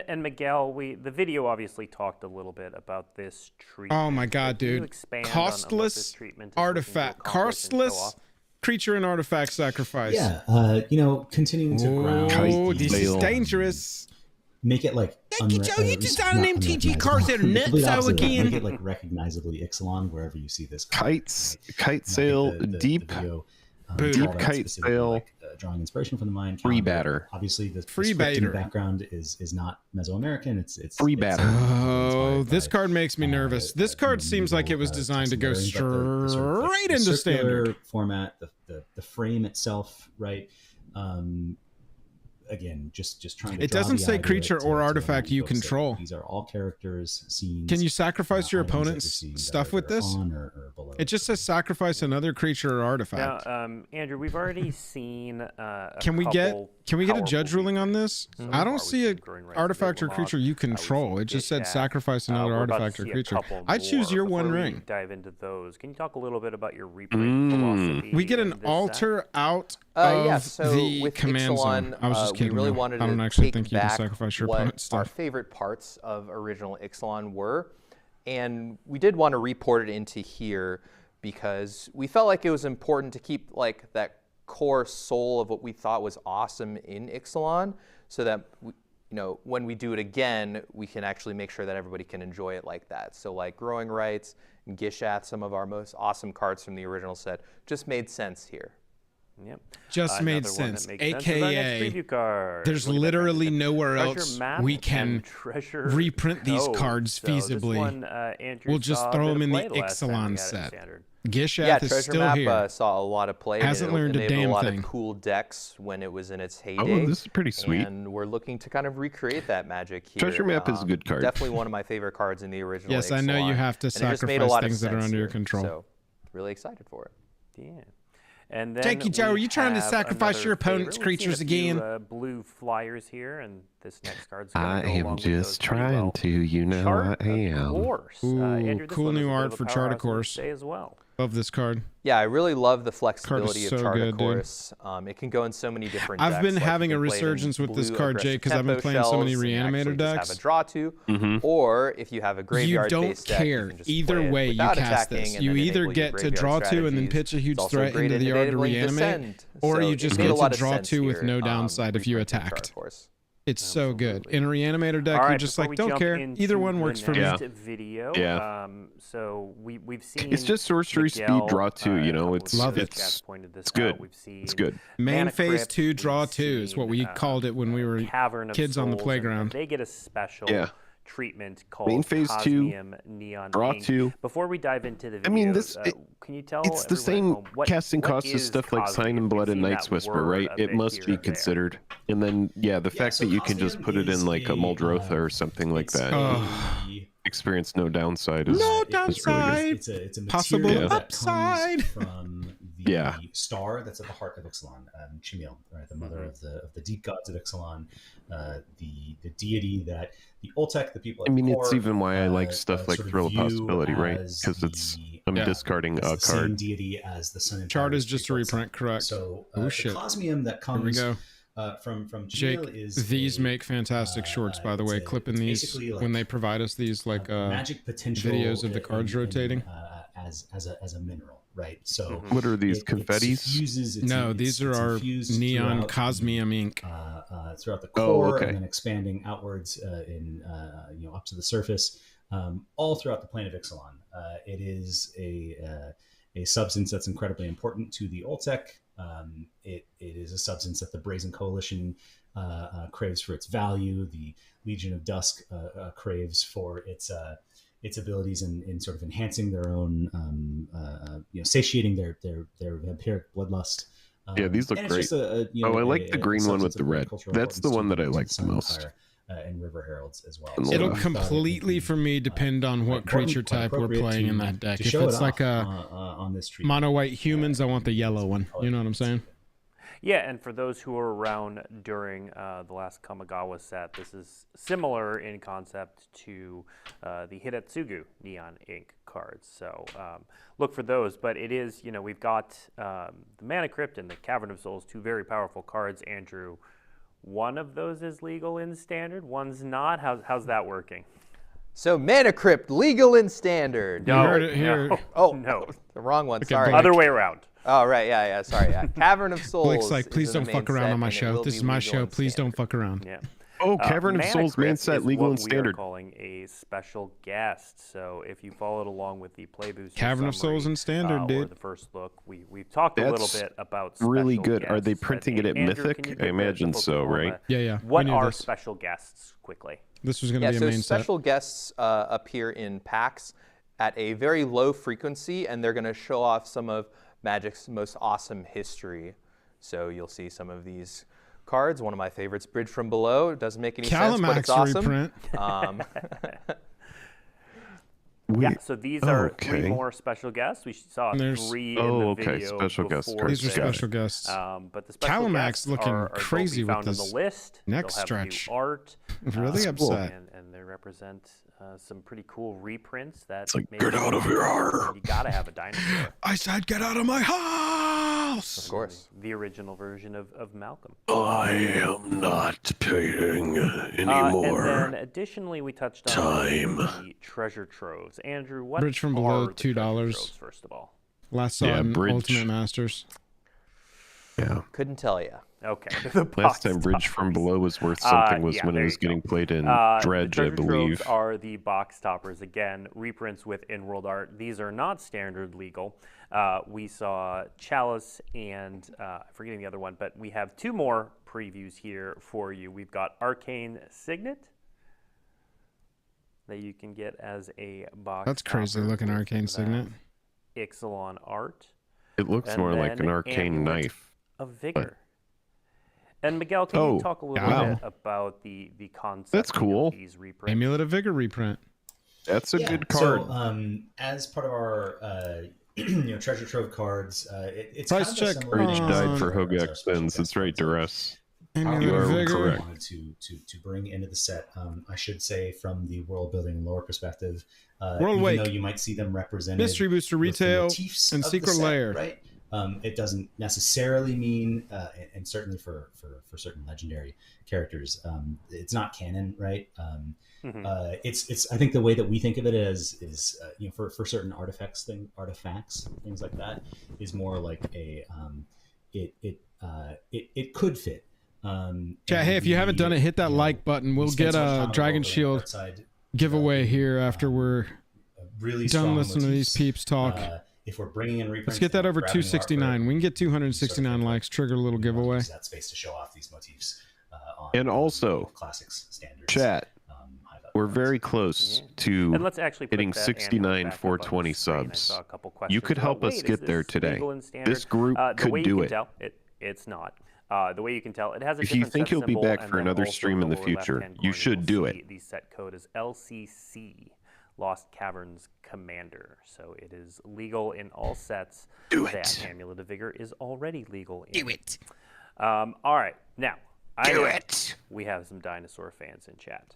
And Miguel, the video obviously talked a little bit about this treatment. Oh my god, Can you dude. expand on what this Costless treatment is looking to artifact. accomplish and show Costless off? creature and artifact sacrifice. Yeah, continuing to ground Oh, the- this is Sail. dangerous. make it like Jakey Joe, you just got an MTG cards that are nutso again. Make it like recognizably Ixalan wherever you see this card, Kites, right? kite And I think sail, the deep, video, Boom. called Deep out kite specifically, sail, like, drawing inspiration from the Mayan free calendar. batter. Obviously, the Free scripting batter. background is not Mesoamerican. It's Free it's, batter. Oh, inspired this by, card makes me nervous. This card seems like it was designed to go text layering, but the sort of, like, straight the into circular standard. format, the frame itself, right? Again, just trying to. It draw doesn't the say eye to creature it or to artifact remind you folks that control. These are all characters, scenes. Can you sacrifice your items that you're opponent's seeing that stuff are with this? on or below It just says sacrifice another creature or artifact. Now, Andrew, we've already seen a Can we get a powerful judge ruling on this? So I far don't we've see a seen Growing Rights, artifact or Lamont, creature you we've seen control. It just said Gishat. sacrifice another We're about to artifact or see a creature. couple I choose more. your One Before we Ring. dive into those, can you talk a little bit about your reprint philosophy? We get an in this set? altar out of Yeah, so the with command Ixalan, zone. I was just we kidding. really though. wanted I don't to actually take think you can back sacrifice your what opponent's our stuff. favorite parts of original Ixalan were, and we did want to report it into here because we felt like it was important to keep like that core soul of what we thought was awesome in Ixalan, so that when we do it again, we can actually make sure that everybody can enjoy it like that. So like Growing Rights and Gishath, some of our most awesome cards from the original set, just made sense here. Yep. Just made Another one that sense. makes sense is our next AKA, preview card. there's Look at that literally magic. nowhere Treasure else map we and can treasure reprint these code. cards So this feasibly. one, Andrew We'll just saw a throw bit them of in the play the last time we Ixalan had it in set. Standard. Gishath Yeah, is Treasure still Map here. saw a lot of play. and Hasn't it learned a enabled damn a lot thing. of cool decks when it was in its heyday. Oh, this is pretty sweet. And we're looking to kind of recreate that magic here. Treasure Map is a good card. Definitely one of my favorite cards in the original. Yes, I know you Ixalan, have to and it just made a sacrifice lot of things that are sense under your here, control. So, really excited for it. Yeah. And then Jakey Joe, are you trying to have sacrifice another your opponent's favorite. We've seen creatures a few, again? Blue flyers here, and this next card's I going to go along am with those just pretty trying well. to, you know, Chart I am. Course. Ooh, Andrew, this cool one is new a bit art of a for Chart a powerhouse, I would Course. say, as well. Love this card. Yeah, I really love the flexibility so of Chart a good, dude. Course. It can go in so many different I've decks. been like having you a can play it in resurgence with this blue card, Jake, aggressive because I've been tempo playing so many shells, and you Reanimator actually just decks. have a draw to, Mhm. or if you have a You graveyard-based don't deck, you care. can just Either play it way, you without cast attacking this. and You then either enable your get to graveyard draw 2 and then strategies. pitch a huge It's also threat great into the in yard to enabling reanimate, Descend. or So you it just made a get to lot of draw sense 2 with here, no downside if you reprinting Chart a attacked. Course. It's so good. Absolutely. In a Reanimator deck, All you're right, just before like, we don't jump care. into Either one the works for me. next video. Yeah. So we've seen. It's just sorcery Miguel, speed, draw 2, you a know, couple it's of Love it. cats pointed this It's good. out. We've seen It's good. Main Mana phase Crypt, 2, draw we've 2 is what we seen, called it when we were Cavern of kids on the Souls, and playground. They get a special Yeah. treatment called Main phase 2, Cosmium Neon draw Ink. 2. Before we dive into the videos, I mean, can you tell It's the everyone same at home, what casting cost as is stuff like Cosmium? Sign and We've Blood and seen Night's that Whisper, word right? a It bit must here be and there. considered. And then, yeah, the fact so that you can just Cosmium put it in is like a a, Muldrotha or something like it's that. a- Experience no downside is, No is really good. downside. It's a Possible material that upside. comes from the Yeah. star that's at the heart of Ixalan, Chimil, right, the mother of the deep gods of Ixalan, the deity that the Oltec, the people. I At mean, the it's core, even why I like stuff like sort of Thrill of view Possibility, right? as Because it's I'm Yeah. discarding as a the same card. deity as the Sun. Chart Empire is just a default sun. reprint, correct. So Oh, the shit. Cosmium that Here we comes go. from Jake, Chimil is these a, make fantastic shorts, by the it's way. a- Clipping it's these basically when like, they provide us these like magic potential videos of the cards rotating. as a mineral, right? So What are these, it confettis? suffuses, No, these are our infused neon throughout Cosmium ink. throughout the Oh, core, okay. and then expanding outwards up to the surface, all throughout the plane of Ixalan. It is a substance that's incredibly important to the Oltec. It is a substance that the Brazen Coalition craves for its value. The Legion of Dusk craves for its abilities in sort of enhancing their own, satiating their vampiric bloodlust. Yeah, these look and it's great. just I like the green one with substance the of red. cultural That's the importance one to that I the like the Sun most. Empire, and River Heralds as well. And So It'll we thought it would completely be, for me depend on what quite creature type we're appropriate playing in to- that deck. to If show it's it like off, a on this treatment. mono white humans, I want the yellow one. You know what I'm saying? Yeah, and for those who were around during the last Kamigawa set, this is similar in concept to the Hidetsugu Neon Ink cards. So look for those. But it is, we've got the Mana Crypt and the Cavern of Souls, two very powerful cards. Andrew, one of those is legal in Standard, one's not. How's that working? So Mana Crypt, legal in Standard. You heard it here. No, Oh, no. the wrong one. Okay, Sorry. Blake. Other way around. Oh, right. Yeah. Sorry. Yeah. Cavern of Souls. Blake's like, please is in don't the fuck main around set, on my and it show. will This be is my legal show. in Please don't Standard. fuck around. Yeah. Oh, Cavern of Mana Souls main Crypt set, is legal what and standard. We are calling a special guest. So if you followed along with the play booster Cavern of summary, Souls and standard, or dude. the first look, we've talked a little That's bit about really special good. Are they guests, but printing it at Andrew, Mythic? can you I get imagine folks so, at home, right? Yeah. What we knew are this. special guests quickly? This was going to Yeah, be a so main special guests appear in packs at a very low frequency, and they're going to show off some of Magic's most awesome history. So you'll see some of these cards. One of my favorites, Bridge from Below. It doesn't make any sense, but it's Calamax awesome. reprint. Yeah, so these are three okay. more special guests. We saw There's- 3 Oh, in the okay, video special guest before cards. These are this. special guests. But the special Calamax guests looking are crazy will with be found in this the list. neck They'll have stretch. new art. Really upset. And they represent some pretty cool reprints that It's like, maybe get out of here. you gotta have a dinosaur. I said, get out of my house. Of course. The original version of Malcolm. I am not paying And then additionally, we touched on the treasure troves. Andrew, what Bridge from Below, are the treasure $2. troves, first of all? Last saw Yeah, in Bridge. Ultimate Masters. Yeah. Couldn't tell you. Okay. The Last time box Bridge from toppers. Below was worth something was yeah, when it there was you go. getting played in The Dredge, I treasure believe. troves are the box toppers. Again, reprints with in-world art. These are not standard legal. We saw Chalice and I'm forgetting the other one, but we have 2 more previews here for you. We've got Arcane Signet that you can get as a box. That's crazy topper looking with Arcane that Signet. Ixalan art. It looks And more like then an arcane Amulet knife. of Vigor. And Miguel, can Oh, you talk a little wow. bit about the concept That's cool. of these reprints? Amulet of Vigor reprint. That's a good card. So, as part of our treasure trove cards. It's Price kind of a check. similar Rage thing died as for our Hogak special spins. guest That's right, cards. Duress. Amulet You of are Vigor. correct. Wanted to bring into the set, I should say, from the world building and lore perspective, World even Wake. though you might see them represented Mystery Booster with the Retail motifs and of the Secret set, Lair. right? It doesn't necessarily mean, and certainly for certain legendary characters, it's not canon, right? It's I think the way that we think of it is for certain artifacts, things like that, is more like a it could fit. Chat, hey, if you haven't done it, hit that like button. We'll get a Dragon Shield giveaway here after we're really done listening to these peeps talk. If we're bringing in reprints, Let's get that over grabbing new 269. artwork, We can get 269 likes. Trigger a little giveaway. use that space to show off these motifs. And also, classics, standards. chat, high-value we're cards. very close to And let's actually put hitting that 69 Andrew back up on the 420 screen. I subs. saw a couple You questions could about, help us "Wait, get is there this today. legal and standard?" This group The could way you do can it. tell, it's not. The way you can tell, it has a If you different think set you'll be symbol, back and for then another also stream in the lower future, left-hand you corner, should you'll do see it. The set code is LCC, Lost Caverns Commander. So it is legal in all sets. Do that it. Amulet of Vigor is already legal in. Do it. All right, now I Do know it. we have some dinosaur fans in chat.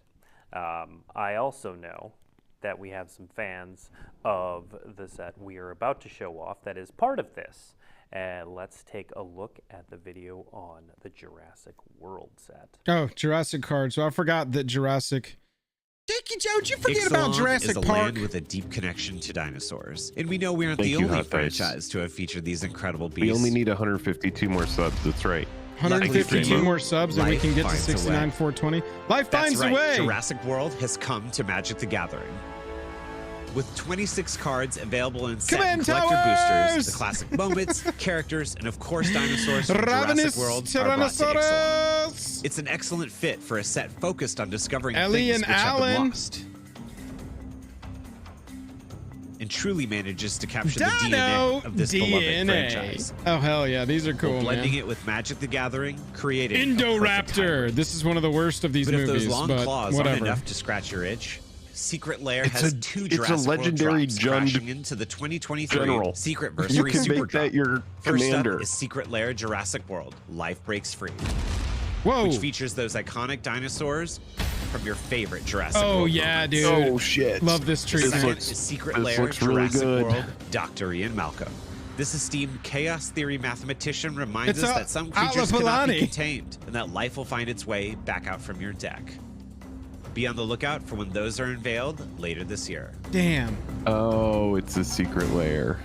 I also know that we have some fans of the set we are about to show off that is part of this. Let's take a look at the video on the Jurassic World set. Oh, Jurassic card. So I forgot that Jurassic. Dickie Joe, did you forget about Ixalan Jurassic is a Park? land with a deep connection to dinosaurs, and we know we aren't Thank the you, only Hot Dice. franchise to have featured these incredible beasts. We only need 152 more subs. That's right. 152 Luckily for more you, subs and we life can get to finds a way. 69 420. Life That's finds right. a way. Jurassic World has come to Magic the Gathering. With 26 cards available in set and Command collector towers! boosters, the classic moments, characters, and of course dinosaurs from Ravenous Jurassic World are brought to Ixalan. Tyrannosaurus. It's an excellent fit for a set focused on discovering Ellie things and which have been Alan. lost. And truly manages to capture the Dino DNA of this beloved DNA. franchise. Oh, hell yeah. These are cool, While blending man. it with Magic the Gathering, creating a perfect Indoraptor. hybrid. This is one of the worst of these But if movies, those long but claws aren't whatever. enough to scratch your itch, Secret Lair It's has a- two it's a Jurassic legendary World drops Jund crashing into the 2023 general. Secret You Versary can Super make that Drop. your First commander. up is Secret Lair Jurassic World, Life Breaks Free, Whoa. which features those iconic dinosaurs from your favorite Jurassic Oh, World yeah, moments. dude. Oh shit. Love this treatment. Second looks- is Secret this Lair looks really Jurassic good. World, Dr. Ian Malcolm. This esteemed chaos theory mathematician reminds It's us a- that some Ala creatures cannot be Pilani. contained and that life will find its way back out from your deck. Be on the lookout for when those are unveiled later this year. Damn. Oh, it's a secret lair.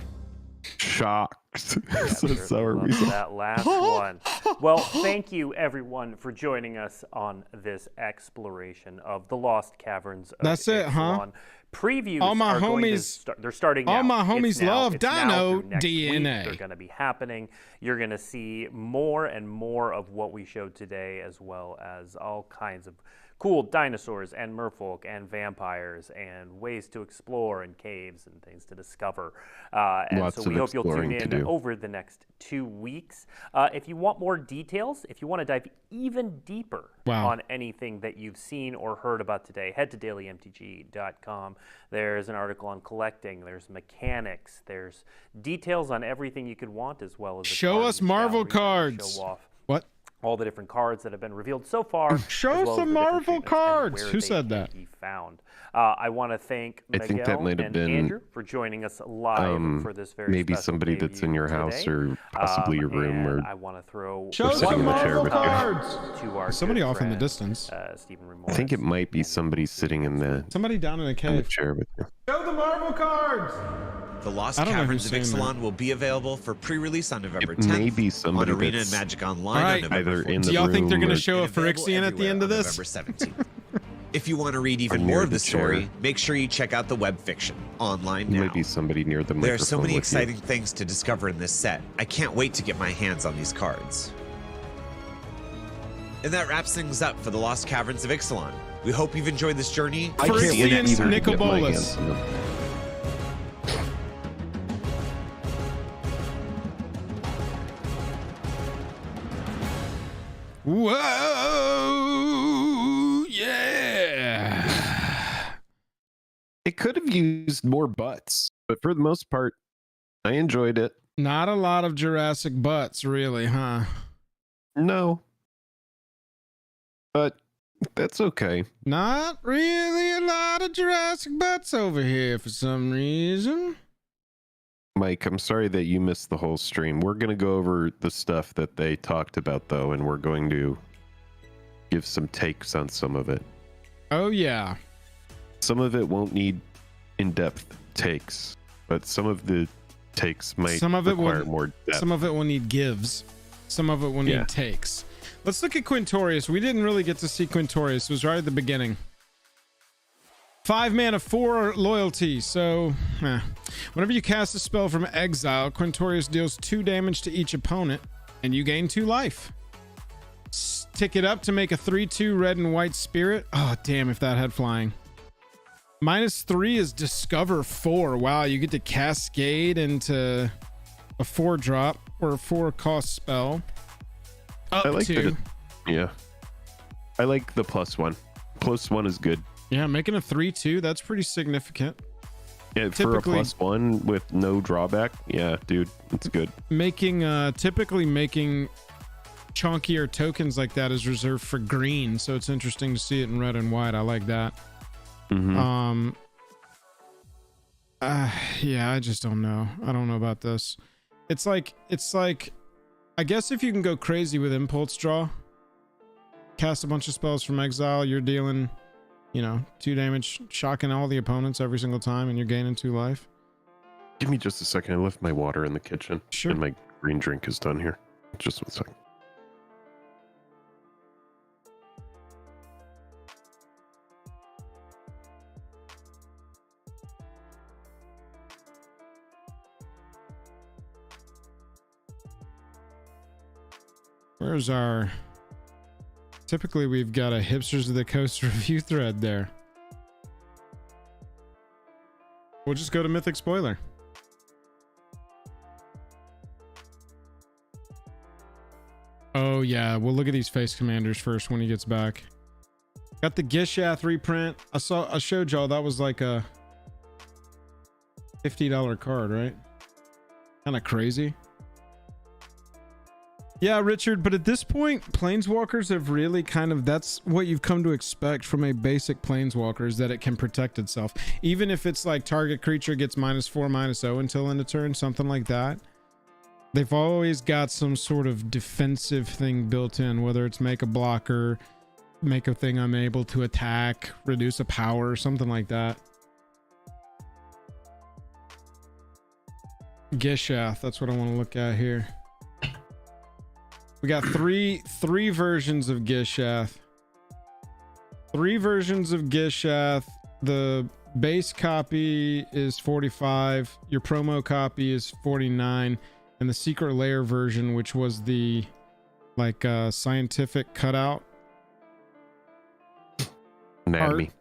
Shocked. So Sure, sorry. love that last one. Well, thank you everyone for joining us on this exploration of the Lost Caverns of That's it, huh? Ixalan. Previews All my are going to homies- start. They're starting now. all my It's homies now- love it's now Dino through next week. DNA. They're going to be happening. You're going to see more and more of what we showed today, as well as all kinds of cool dinosaurs and merfolk and vampires and ways to explore and caves and things to discover. And Lots so of we hope you'll tune exploring to in do. over the next 2 weeks. If you want more details, if you want to dive even deeper Wow. on anything that you've seen or heard about today, head to dailymtg.com. There's an article on collecting, there's mechanics, there's details on everything you could want, as well as a Show card us and Marvel gallery that will cards. show off What? all the different cards that have been revealed so far. Show as us well as some the different Marvel treatments and cards. where Who they said can that? be found. I want to thank I Miguel think that might have and been, Andrew for joining us live for this very maybe special somebody that's in your debut house today. or possibly your room And or I want to throw Show sitting some in the chair Marvel with you. cards. to our Somebody good off in the friend, distance. Stephen I think it Remorse. might be somebody sitting in the Somebody down in a cave. chair with you. Show the Marvel cards. The Lost I don't know Caverns of who's saying Ixalan will be available for pre-release on November It 10th. may be on somebody Arena and that's Magic Online All on right. November either in 14th. the Do y'all think they're room going to or- show a and available Phyrexian at the end of everywhere this? on November 17th. If you want to read even near more of the the story, chair. make sure you check out the web fiction online There now. might be somebody near the microphone. There are so many with you. exciting things to discover in this set. I can't wait to get my hands on these cards. And that wraps things up for the Lost Caverns of Ixalan. We hope you've enjoyed this journey. I can't Phyrexian wait either to get my Nicobolus. hands on them. Whoa, yeah. It could have used more butts, but for the most part, I enjoyed it. Not a lot of Jurassic butts, really, huh? No. But that's okay. Not really a lot of Jurassic butts over here for some reason. Mike, I'm sorry that you missed the whole stream. We're going to go over the stuff that they talked about, though, and we're going to give some takes on some of it. Oh, yeah. Some of it won't need in-depth takes, but some of the takes might require more depth. Some of it will need gives. Some of it will need takes. Let's look at Quintorius. We didn't really get to see Quintorius. It was right at the beginning. 5 mana, 4 loyalty. So, whenever you cast a spell from exile, Quintorius deals 2 damage to each opponent, and you gain 2 life. Tick it up to make a 3/2 red and white spirit. Oh, damn, if that had flying. -3 is Discover 4. Wow, you get to cascade into a 4-drop or a 4-cost spell. Up I like to. Yeah. I like the +1. +1 is good. Yeah, making a 3/2, that's pretty significant. Yeah, for a +1 with no drawback. Yeah, dude, it's good. Typically making chunkier tokens like that is reserved for green, so it's interesting to see it in red and white. I like that. Mm-hmm. Yeah, I just don't know. I don't know about this. It's like I guess if you can go crazy with impulse draw, cast a bunch of spells from exile, you're dealing, 2 damage, shocking all the opponents every single time, and you're gaining 2 life. Give me just a second. I left my water in the kitchen. Sure. And my green drink is done here. Just 1 second. Where's our... Typically, we've got a Hipsters of the Coast review thread there. We'll just go to Mythic Spoiler. Oh, yeah. We'll look at these face commanders first when he gets back. Got the Gishath reprint. I showed y'all that was like a $50 card, right? Kind of crazy. Yeah, Richard, but at this point, Planeswalkers have really that's what you've come to expect from a basic Planeswalker, is that it can protect itself. Even if it's like target creature gets -4/-0 until end of turn, something like that. They've always got some sort of defensive thing built in, whether it's make a blocker, make a thing unable to attack, reduce a power, something like that. Gishath, that's what I want to look at here. We got three versions of Gishath. 3 versions of Gishath. The base copy is 45. Your promo copy is 49. And the secret layer version, which was the scientific cutout. Anatomy.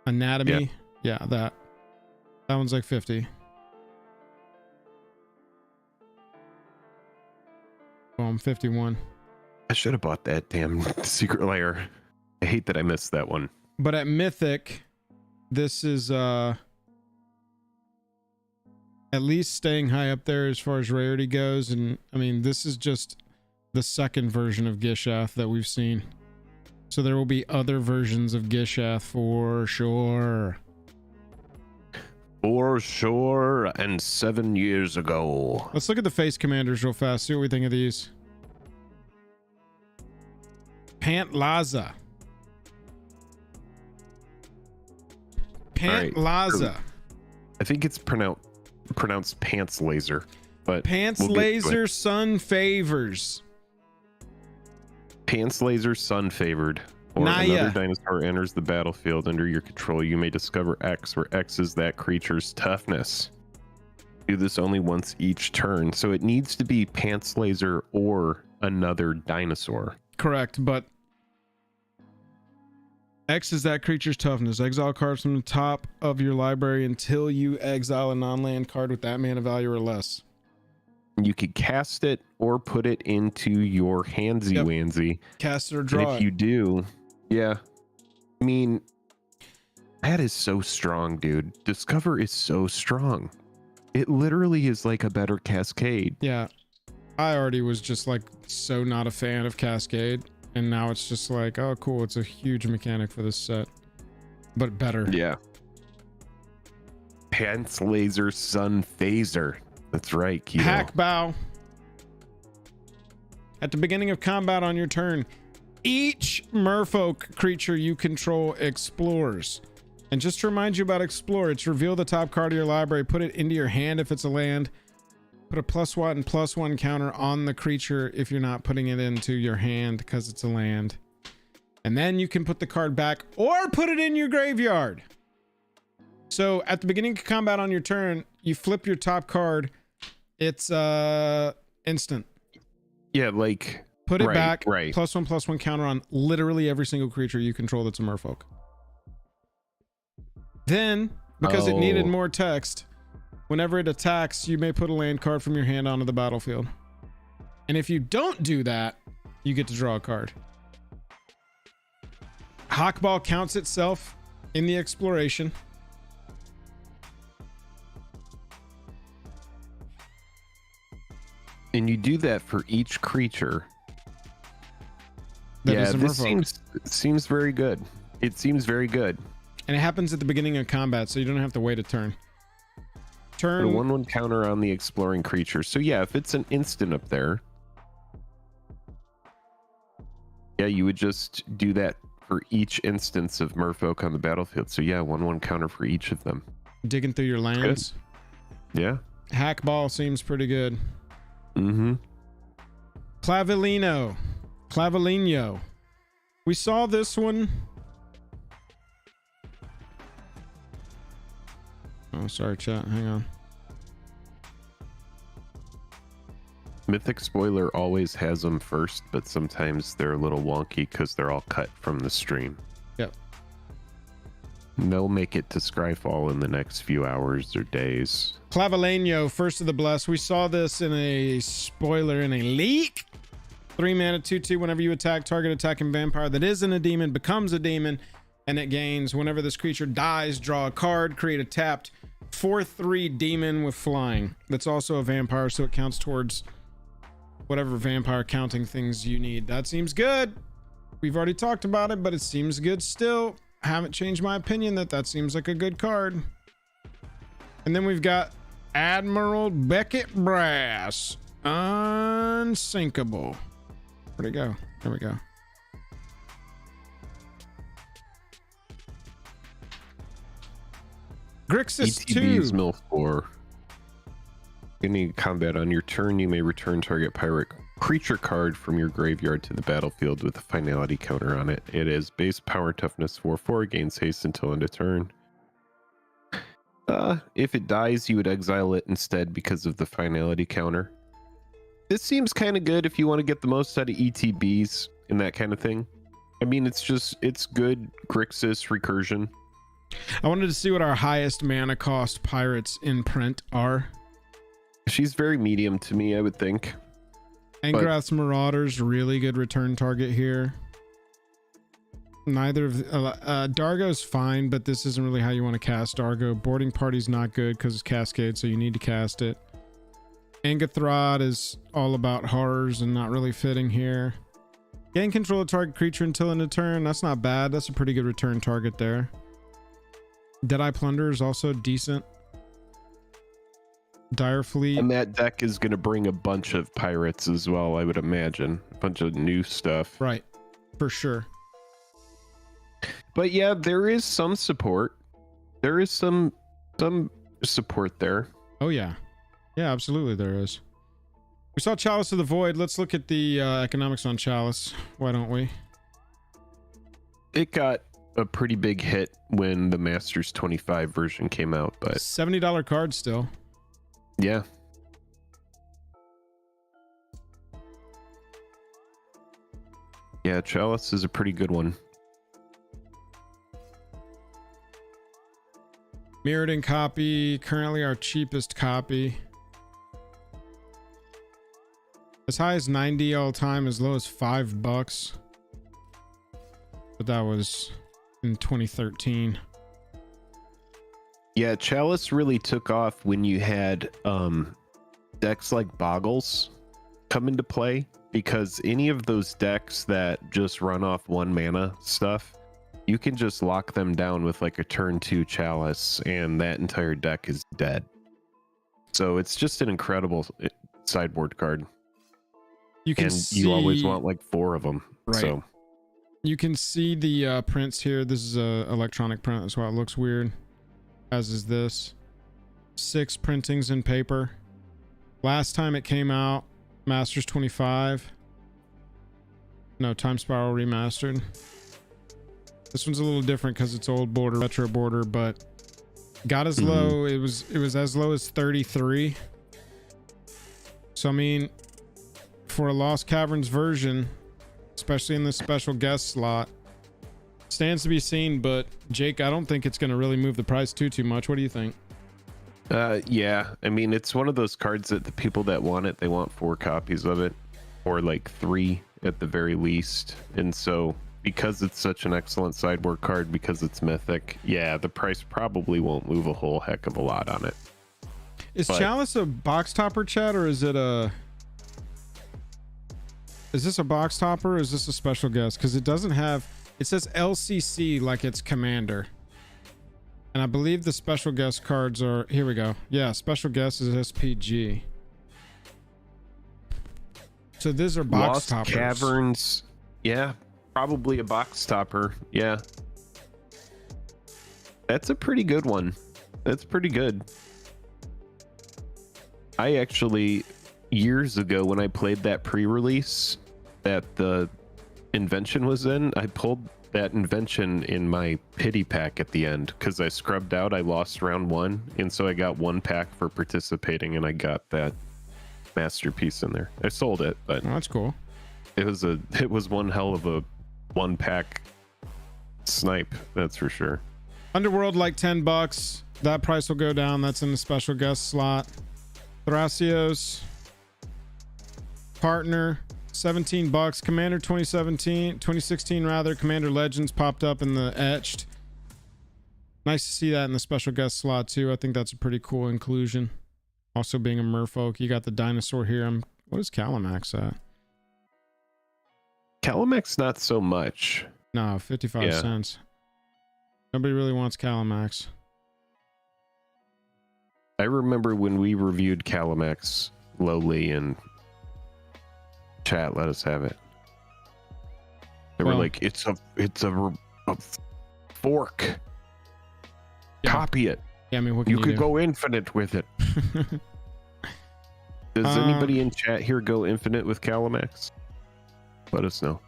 Anatomy. Yeah, that one's like 50. Oh, I'm 51. I should have bought that damn secret layer. I hate that I missed that one. But at Mythic, this is at least staying high up there as far as rarity goes. And I mean, this is just the second version of Gishath that we've seen. So there will be other versions of Gishath for sure. For sure. And 7 years ago. Let's look at the face commanders real fast. See what we think of these. Pantlaza. Pantlaza. Right. I think it's pronounced Pants Laser. But Pants Laser Sun Favors. Pants Laser Sun Favored. Or another dinosaur enters the battlefield under your control. You may discover X, where X is that creature's toughness. Do this only once each turn. So it needs to be Pants Laser or another dinosaur. Correct, but X is that creature's toughness. Exile cards from the top of your library until you exile a non-land card with that mana value or less. You could cast it or put it into your handsy-wansy. Cast it or draw it. If you do, yeah. I mean, that is so strong, dude. Discover is so strong. It literally is like a better Cascade. Yeah. I already was just like so not a fan of Cascade, and now it's just like, oh cool, it's a huge mechanic for this set, but better. Yeah. Pants Laser Sun Phaser. That's right, Keto. Hack bow. At the beginning of combat on your turn, each merfolk creature you control explores. And just to remind you about explore, it's reveal the top card of your library, put it into your hand if it's a land, put a +1 and +1 counter on the creature if you're not putting it into your hand because it's a land. And then you can put the card back or put it in your graveyard. So at the beginning of combat on your turn, you flip your top card. It's instant. Yeah, like Put it back. Right. +1/+1 counter on literally every single creature you control that's a merfolk. Then, because it needed more text, whenever it attacks, you may put a land card from your hand onto the battlefield. And if you don't do that, you get to draw a card. Hawkball counts itself in the exploration. And you do that for each creature. That is a this merfolk. seems very good. It seems very good. And it happens at the beginning of combat, so you don't have to wait a turn. Put a 1/1 counter on the exploring creature. So yeah, if it's an instant up there, yeah, you would just do that for each instance of merfolk on the battlefield. So yeah, 1/1 counter for each of them. Digging through your lands. Yeah. Hackball seems pretty good. Mm-hmm. Clavilino. We saw this one. Oh, sorry, chat. Hang on. Mythic Spoiler always has them first, but sometimes they're a little wonky because they're all cut from the stream. Yep. They'll make it to Scryfall in the next few hours or days. Clavileno, first of the blessed. We saw this in a spoiler in a leak. 3 mana, 2/2. Whenever you attack, target attacking vampire that isn't a demon becomes a demon, and it gains. Whenever this creature dies, draw a card, create a tapped 4/3 demon with flying. That's also a vampire, so it counts towards whatever vampire counting things you need. That seems good. We've already talked about it, but it seems good still. I haven't changed my opinion that seems like a good card. And then we've got Admiral Beckett Brass. Unsinkable. Where'd it go? There we go. Grixis 2. ETB's mill 4. Any combat on your turn, you may return target pirate creature card from your graveyard to the battlefield with a finality counter on it. It is base power toughness 4/4, gains haste until end of turn. If it dies, you would exile it instead because of the finality counter. This seems kind of good if you want to get the most out of ETBs and that kind of thing. I mean, it's good Grixis recursion. I wanted to see what our highest mana cost pirates in print are. She's very medium to me, I would think. Angrath's Marauders, really good return target here. Neither of Dargo's fine, but this isn't really how you want to cast Dargo. Boarding Party's not good because it's Cascade, so you need to cast it. Angathrod is all about horrors and not really fitting here. Gain control of target creature until end of turn. That's not bad. That's a pretty good return target there. Deadeye Plunder is also decent. Dire Fleet. And that deck is going to bring a bunch of pirates as well, I would imagine. A bunch of new stuff. Right. For sure. But yeah, there is some support. There is some support there. Oh, yeah. Yeah, absolutely there is. We saw Chalice of the Void. Let's look at the economics on Chalice. Why don't we? It got a pretty big hit when the Masters 25 version came out, but $70 card still. Yeah. Yeah, Chalice is a pretty good one. Mirrored copy, currently our cheapest copy. As high as 90 all time, as low as $5. But that was in 2013. Yeah, Chalice really took off when you had decks like Boggles come into play, because any of those decks that just run off 1 mana stuff, you can just lock them down with like a turn 2 Chalice and that entire deck is dead. So it's just an incredible sideboard card. You can you always want like 4 of them. Right. So you can see the prints here. This is a electronic print. That's why it looks weird. As is this. 6 printings in paper. Last time it came out, Masters 25. No, Time Spiral Remastered. This one's a little different because it's old border, retro border, but got as low. It was as low as 33. So I mean, for a Lost Caverns version, especially in this special guest slot, stands to be seen. But Jake, I don't think it's going to really move the price too much. What do you think? Yeah, I mean, it's one of those cards that the people that want it, they want 4 copies of it, or like 3 at the very least. And so because it's such an excellent sideboard card, because it's mythic, yeah, the price probably won't move a whole heck of a lot on it. Is Chalice a box topper, chat, or is it a... Is this a box topper or is this a special guest? Because it doesn't have... It says LCC like it's Commander. And I believe the special guest cards are... Here we go. Yeah, special guest is SPG. So these are box Lost toppers. Caverns. Yeah, probably a box topper. Yeah. That's a pretty good one. That's pretty good. I actually, years ago when I played that pre-release that the invention was in, I pulled that invention in my pity pack at the end because I scrubbed out. I lost round 1, and so I got 1 pack for participating, and I got that masterpiece in there. I sold it, but Oh, that's cool. it was one hell of a 1 pack snipe, that's for sure. Underworld like $10. That price will go down. That's in the special guest slot. Thrasios partner $17. Commander 2016 rather. Commander Legends popped up in the etched. Nice to see that in the special guest slot too. I think that's a pretty cool inclusion. Also being a merfolk, you got the dinosaur here. What is Calamax at? Calamax not so much. No, 55 cents. Nobody really wants Calamax. I remember when we reviewed Calamax lowly, and chat let us have it. They were like, it's a fork. Yeah. Copy it. Yeah, I mean, what can You you could do? go infinite with it. Does anybody in chat here go infinite with Calamax? Let us know.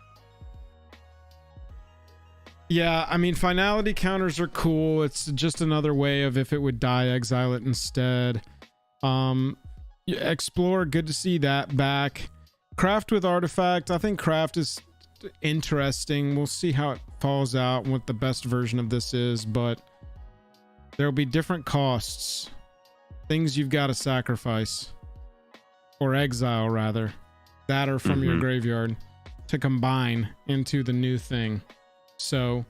Yeah, I mean, finality counters are cool. It's just another way of if it would die, exile it instead. Explore, good to see that back. Craft with artifact. I think craft is interesting. We'll see how it falls out and what the best version of this is, but there'll be different costs. Things you've got to sacrifice. Or exile, rather. That are from your graveyard to combine into the new thing. So,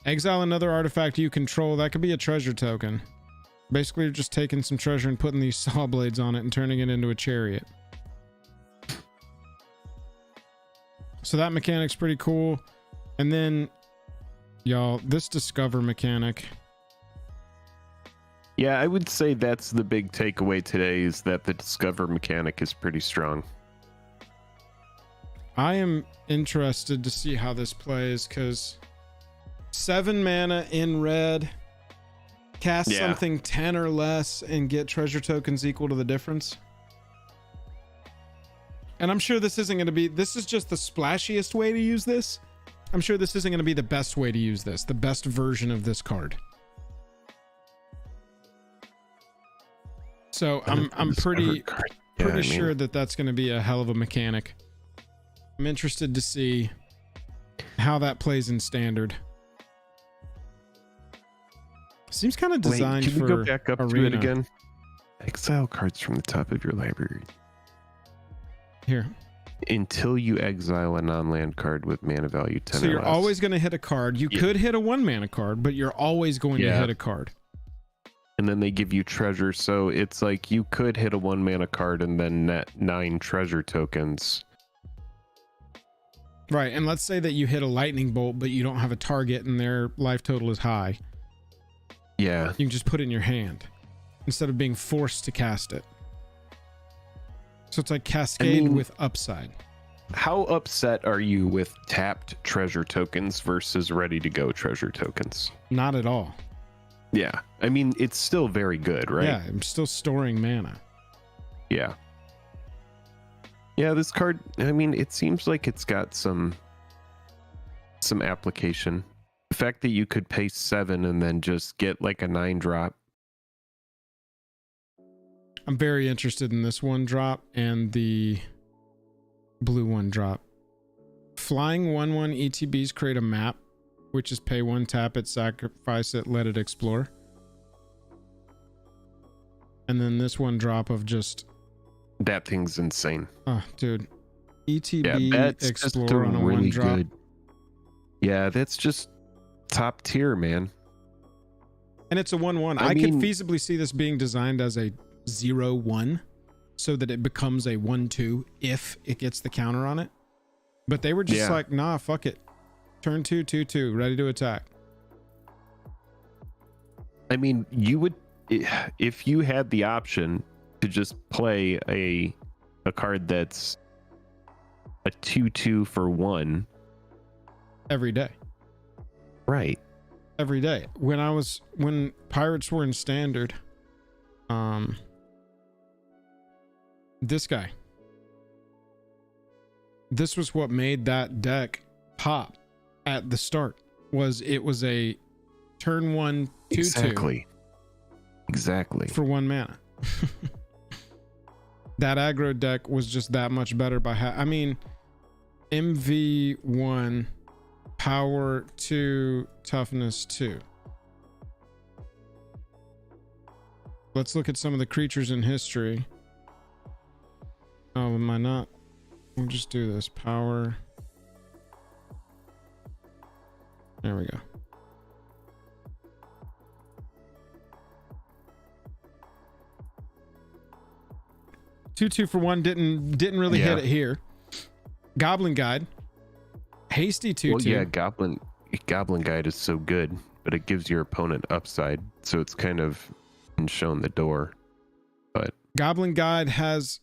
exile another artifact you control. That could be a treasure token. Basically, you're just taking some treasure and putting these saw blades on it and turning it into a chariot. So that mechanic's pretty cool. And then, y'all, this discover mechanic. Yeah, I would say that's the big takeaway today, is that the discover mechanic is pretty strong. I am interested to see how this plays, because 7 mana in red, cast something 10 or less, and get treasure tokens equal to the difference. And I'm sure this isn't going to be, this is just the splashiest way to use this. I'm sure this isn't going to be the best way to use this, the best version of this card. So I'm pretty sure that that's going to be a hell of a mechanic. I'm interested to see how that plays in standard. Seems kind of designed can for we go back up Arena. to it again? Exile cards from the top of your library. Here. Until you exile a non-land card with mana value 10 So or you're less. always going to hit a card. You could hit a 1 mana card, but you're always going to hit a card. and then they give you treasure. So it's like you could hit a 1-mana card and then net 9 treasure tokens. Right, and let's say that you hit a lightning bolt, but you don't have a target and their life total is high. Yeah. You can just put it in your hand instead of being forced to cast it. So it's like Cascade with upside. How upset are you with tapped treasure tokens versus ready to go treasure tokens? Not at all. Yeah. I mean, it's still very good, right? Yeah, I'm still storing mana. Yeah. Yeah, this card, I mean, it seems like it's got some application. The fact that you could pay 7 and then just get like a 9-drop. I'm very interested in this 1-drop and the blue 1-drop. Flying 1/1 ETBs create a map, which is pay 1, tap it, sacrifice it, let it explore. And then this 1-drop of just... That thing's insane. Oh, dude. ETB that's explore on a really 1-drop. good. Yeah, that's just top tier, man. And it's a 1/1. I could feasibly see this being designed as a 0/1 so that it becomes a 1/2 if it gets the counter on it. But they were just like, nah, fuck it. Turn 2, 2/2, ready to attack. I mean, you would, if you had the option to just play a card that's a 2/2 for 1 every day. Right. Every day. When Pirates were in Standard, this guy. This was what made that deck pop at the start. It was a turn 1 2/2. Exactly. For 1 mana. That aggro deck was just that much better by I mean, MV1, power 2, toughness 2. Let's look at some of the creatures in history. Oh, am I not? We'll just do this. Power. There we go. Two for 1 didn't really hit it here. Goblin Guide. Hasty 2/2. Well, yeah, Goblin Guide is so good, but it gives your opponent upside, so it's kind of been shown the door. But Goblin Guide has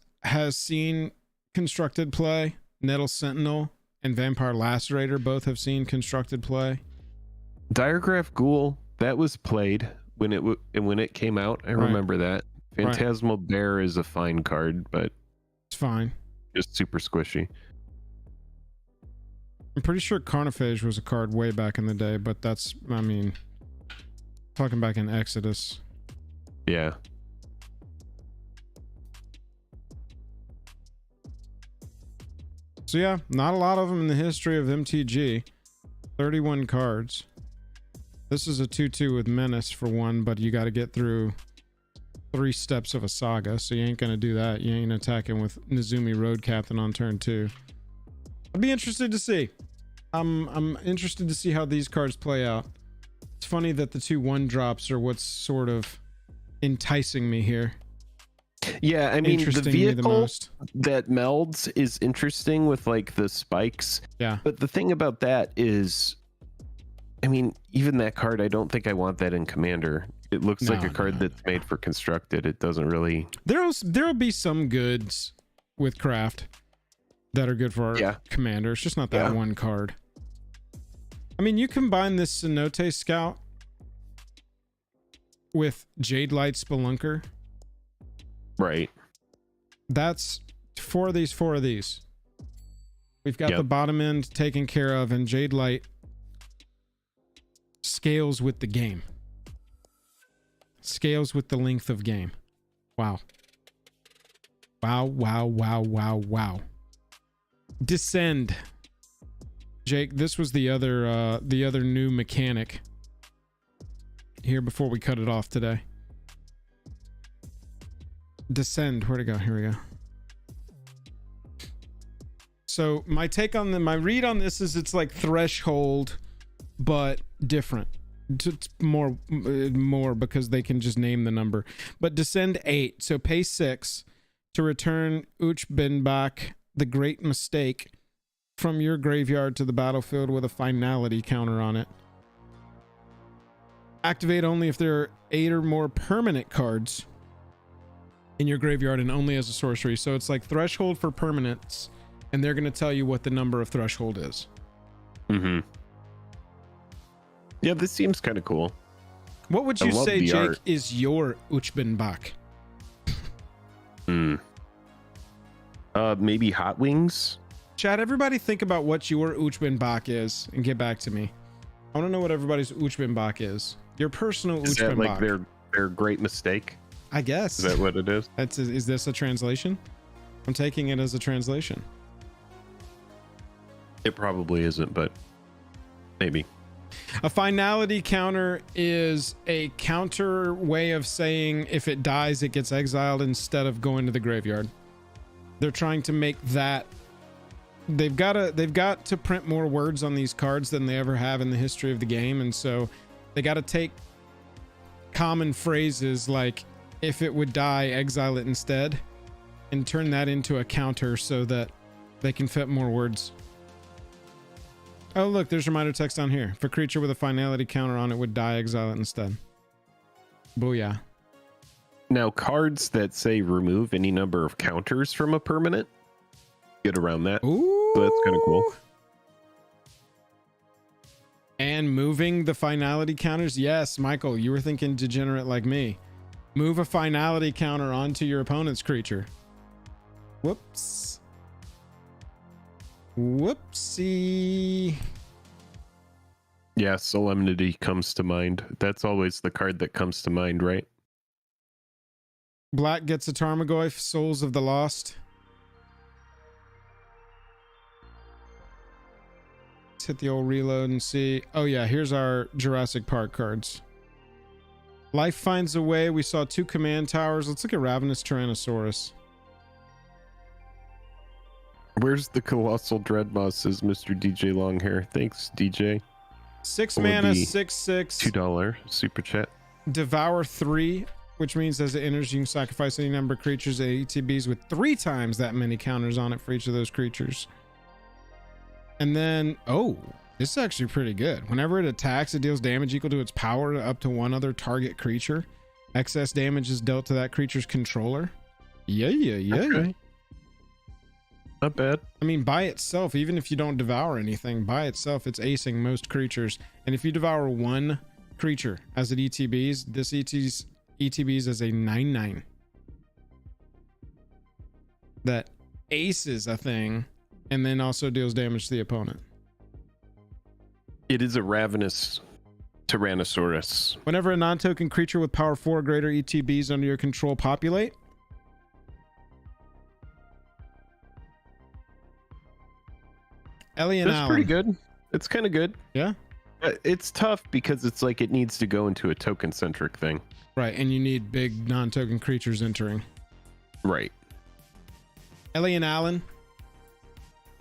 seen constructed play. Nettle Sentinel and Vampire Lacerator both have seen constructed play. Diregraph Ghoul, that was played when it came out. I remember that. Phantasmal Bear is a fine card, but it's fine. Just super squishy. I'm pretty sure Carnophage was a card way back in the day, but that's, I mean, talking back in Exodus. Yeah. So yeah, not a lot of them in the history of MTG. 31 cards. This is a 2/2 with Menace for 1, but you got to get through 3 steps of a saga, so you ain't gonna do that. You ain't attacking with Nezumi Road Captain on turn 2. I'd be interested to see. I'm interested to see how these cards play out. It's funny that the 2 1-drops are what's sort of enticing me here. Yeah, I mean, the vehicle that melds is interesting with like the spikes. Yeah. But the thing about that is, I mean, even that card, I don't think I want that in Commander. It looks like a card that's made for constructed. It doesn't really. There'll be some goods with craft that are good for our Commander. It's just not that one card. I mean, you combine this Cenote Scout with Jade Light Spelunker. Right. That's 4 of these. We've got the bottom end taken care of, and Jade Light scales with the game. Scales with the length of game. Wow. Wow. Descend. Jake, this was the other new mechanic here before we cut it off today. Descend. Where'd it go? Here we go. So my read on this is it's like Threshold, but different. more because they can just name the number. But descend 8, so pay 6 to return Uchbenbach, the Great Mistake, from your graveyard to the battlefield with a finality counter on it. Activate only if there are 8 or more permanent cards in your graveyard and only as a sorcery. So it's like threshold for permanents, and they're going to tell you what the number of threshold is. Mm-hmm. Yeah, this seems kind of cool. What would you say, Jake, art. is your Uchbenbach? Maybe Hot Wings? Chad, everybody think about what your Uchbenbach is and get back to me. I want to know what everybody's Uchbenbach is. Your personal Is that Uchbenbach. like their great mistake? I guess. Is that what it is? Is this a translation? I'm taking it as a translation. It probably isn't, but maybe. A finality counter is a counter way of saying if it dies, it gets exiled instead of going to the graveyard. They're trying to make that. They've got to print more words on these cards than they ever have in the history of the game, and so they got to take common phrases like if it would die, exile it instead, and turn that into a counter so that they can fit more words. Oh, look, there's reminder text on here. If a creature with a finality counter on it would die, exile it instead. Booyah. Now, cards that say remove any number of counters from a permanent, get around that. Ooh. So that's kind of cool. And moving the finality counters. Yes, Michael, you were thinking degenerate like me. Move a finality counter onto your opponent's creature. Whoops. Whoopsie. Yeah, Solemnity comes to mind. That's always the card that comes to mind, right? Black gets a Tarmogoyf, Souls of the Lost. Let's hit the old reload and see. Oh yeah, here's our Jurassic Park cards. Life Finds a Way. We saw 2 command towers. Let's look at Ravenous Tyrannosaurus. Where's the Colossal Dreadmaw, says Mr. DJ Longhair. Thanks, DJ. 6 What would mana, be 6/6. $2 super chat. Devour 3, which means as it enters, you can sacrifice any number of creatures at ETBs with 3 times that many counters on it for each of those creatures. And then, oh, this is actually pretty good. Whenever it attacks, it deals damage equal to its power up to 1 other target creature. Excess damage is dealt to that creature's controller. Yeah. Okay. Not bad. I mean, by itself, even if you don't devour anything, by itself, it's acing most creatures. And if you devour 1 creature as it ETBs, this ETBs as a 9/9 that aces a thing and then also deals damage to the opponent. It is a Ravenous Tyrannosaurus. Whenever a non-token creature with power 4 or greater ETBs under your control populate, Ellie and That's Allen. pretty good. It's kind of good. Yeah. It's tough because it's like it needs to go into a token-centric thing. Right, and you need big non-token creatures entering. Right. Ellie and Allen.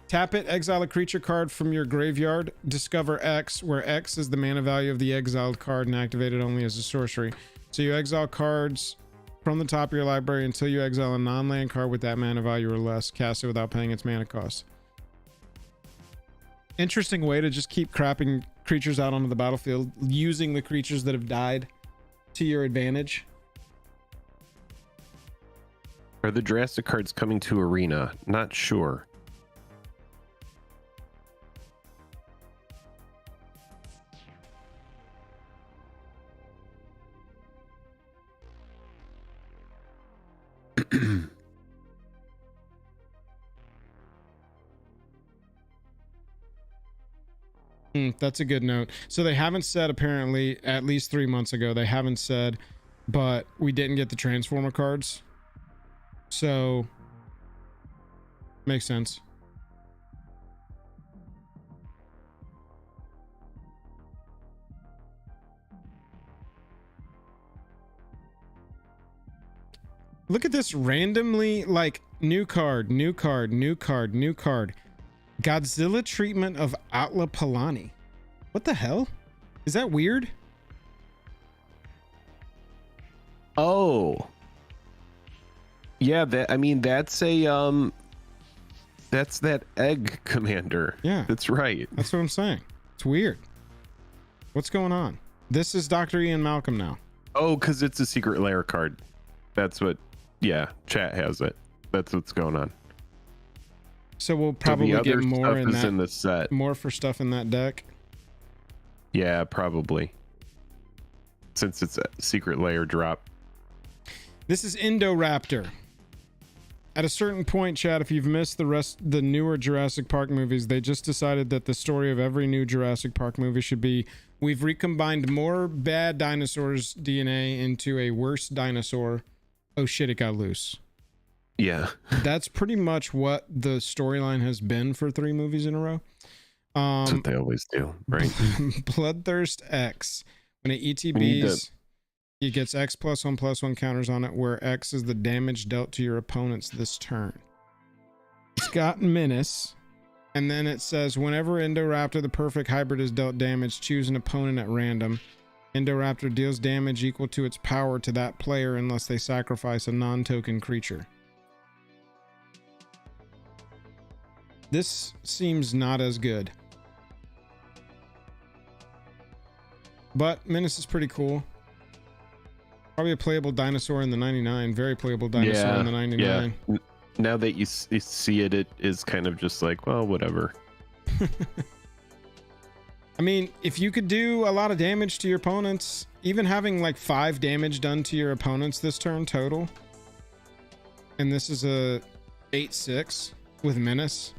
Tap it, exile a creature card from your graveyard. Discover X, where X is the mana value of the exiled card and activated only as a sorcery. So you exile cards from the top of your library until you exile a non-land card with that mana value or less. Cast it without paying its mana cost. Interesting way to just keep crapping creatures out onto the battlefield, using the creatures that have died to your advantage. Are the Jurassic cards coming to Arena? Not sure. That's a good note. So they haven't said, apparently, at least 3 months ago, they haven't said, but we didn't get the Transformer cards. So, makes sense. Look at this randomly, like, new card, new card, new card, new card. Godzilla treatment of Atla Palani. What the hell? Is that weird? Oh. Yeah, that's that egg commander. Yeah. That's right. That's what I'm saying. It's weird. What's going on? This is Dr. Ian Malcolm now. Oh, because it's a secret lair card. That's what, yeah, chat has it. That's what's going on. So we'll probably get more in the set. More for stuff in that deck. Yeah, probably. Since it's a secret lair drop. This is Indoraptor. At a certain point, chat, if you've missed the newer Jurassic Park movies, they just decided that the story of every new Jurassic Park movie should be, we've recombined more bad dinosaurs' DNA into a worse dinosaur. Oh shit, it got loose. Yeah. That's pretty much what the storyline has been for 3 movies in a row. That's what they always do, right? Bloodthirst X. When it ETBs, it gets X +1/+1 counters on it, where X is the damage dealt to your opponents this turn. It's got Menace, and then it says whenever Indoraptor the perfect hybrid is dealt damage, choose an opponent at random. Indoraptor deals damage equal to its power to that player unless they sacrifice a non-token creature. This seems not as good. But Menace is pretty cool. Probably a playable dinosaur in the 99. Very playable dinosaur in the 99. Yeah. Now that you see it, it is kind of just like, well, whatever. I mean, if you could do a lot of damage to your opponents, even having like 5 damage done to your opponents this turn total, and this is a 8/6 with Menace,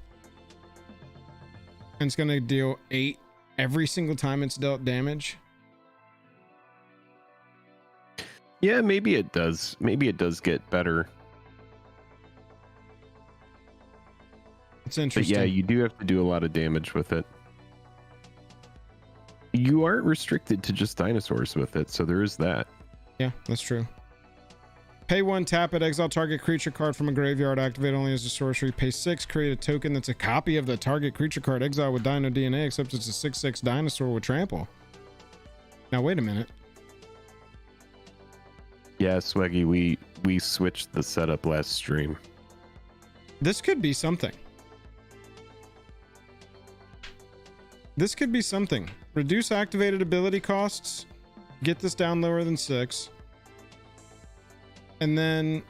and it's going to deal 8 every single time it's dealt damage. Yeah, maybe it does. Maybe it does get better. It's interesting. But yeah, you do have to do a lot of damage with it. You aren't restricted to just dinosaurs with it, so there is that. Yeah, that's true. Pay 1, tap it, exile target creature card from a graveyard, activate only as a sorcery. Pay 6, create a token that's a copy of the target creature card, exile with Dino DNA, except it's a 6/6 dinosaur with trample. Now, wait a minute. Yeah, Swaggy, we switched the setup last stream. This could be something. This could be something. Reduce activated ability costs. Get this down lower than 6. And then,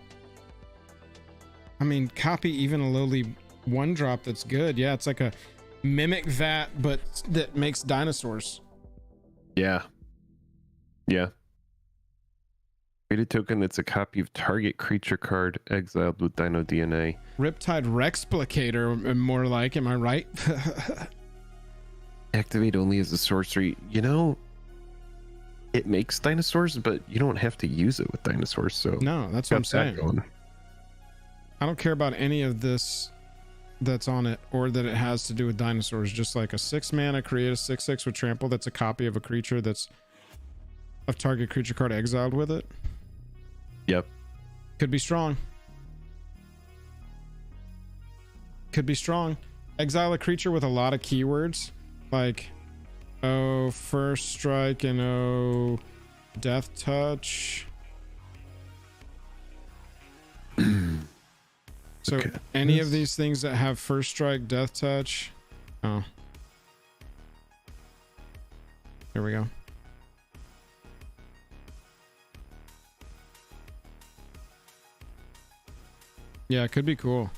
I mean, copy even a lowly 1-drop that's good. Yeah, it's like a mimic that, but that makes dinosaurs. Yeah. Yeah. Create a token that's a copy of target creature card exiled with Dino DNA. Riptide Rexplicator, more like, am I right? Activate only as a sorcery. You know, it makes dinosaurs, but you don't have to use it with dinosaurs. So no, that's what I'm saying. I don't care about any of this that's on it or that it has to do with dinosaurs. Just like a 6 mana, create a 6/6 with trample that's a copy of a creature that's of target creature card exiled with it. Yep. Could be strong. Could be strong. Exile a creature with a lot of keywords. Like, oh, first strike and oh, death touch. So okay. Any of these things that have first strike, death touch. Oh. Here we go. Yeah, it could be cool.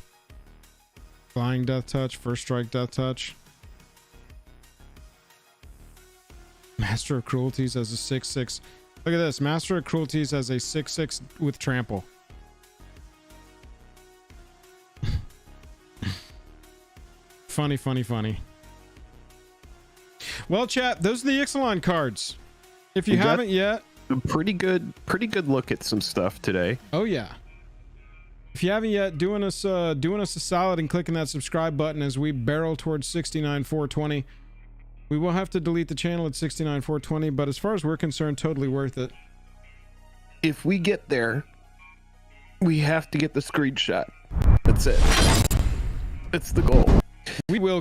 Flying death touch, first strike death touch. Master of Cruelties as a 6/6. Look at this. Master of Cruelties as a 6/6 with trample. Funny, funny, funny. Well, chat, those are the Ixalan cards. If you haven't yet, a pretty good look at some stuff today. Oh yeah. If you haven't yet, doing us a solid and clicking that subscribe button as we barrel towards 69,420. We will have to delete the channel at 69,420, but as far as we're concerned, totally worth it. If we get there, we have to get the screenshot. That's it. It's the goal. We will get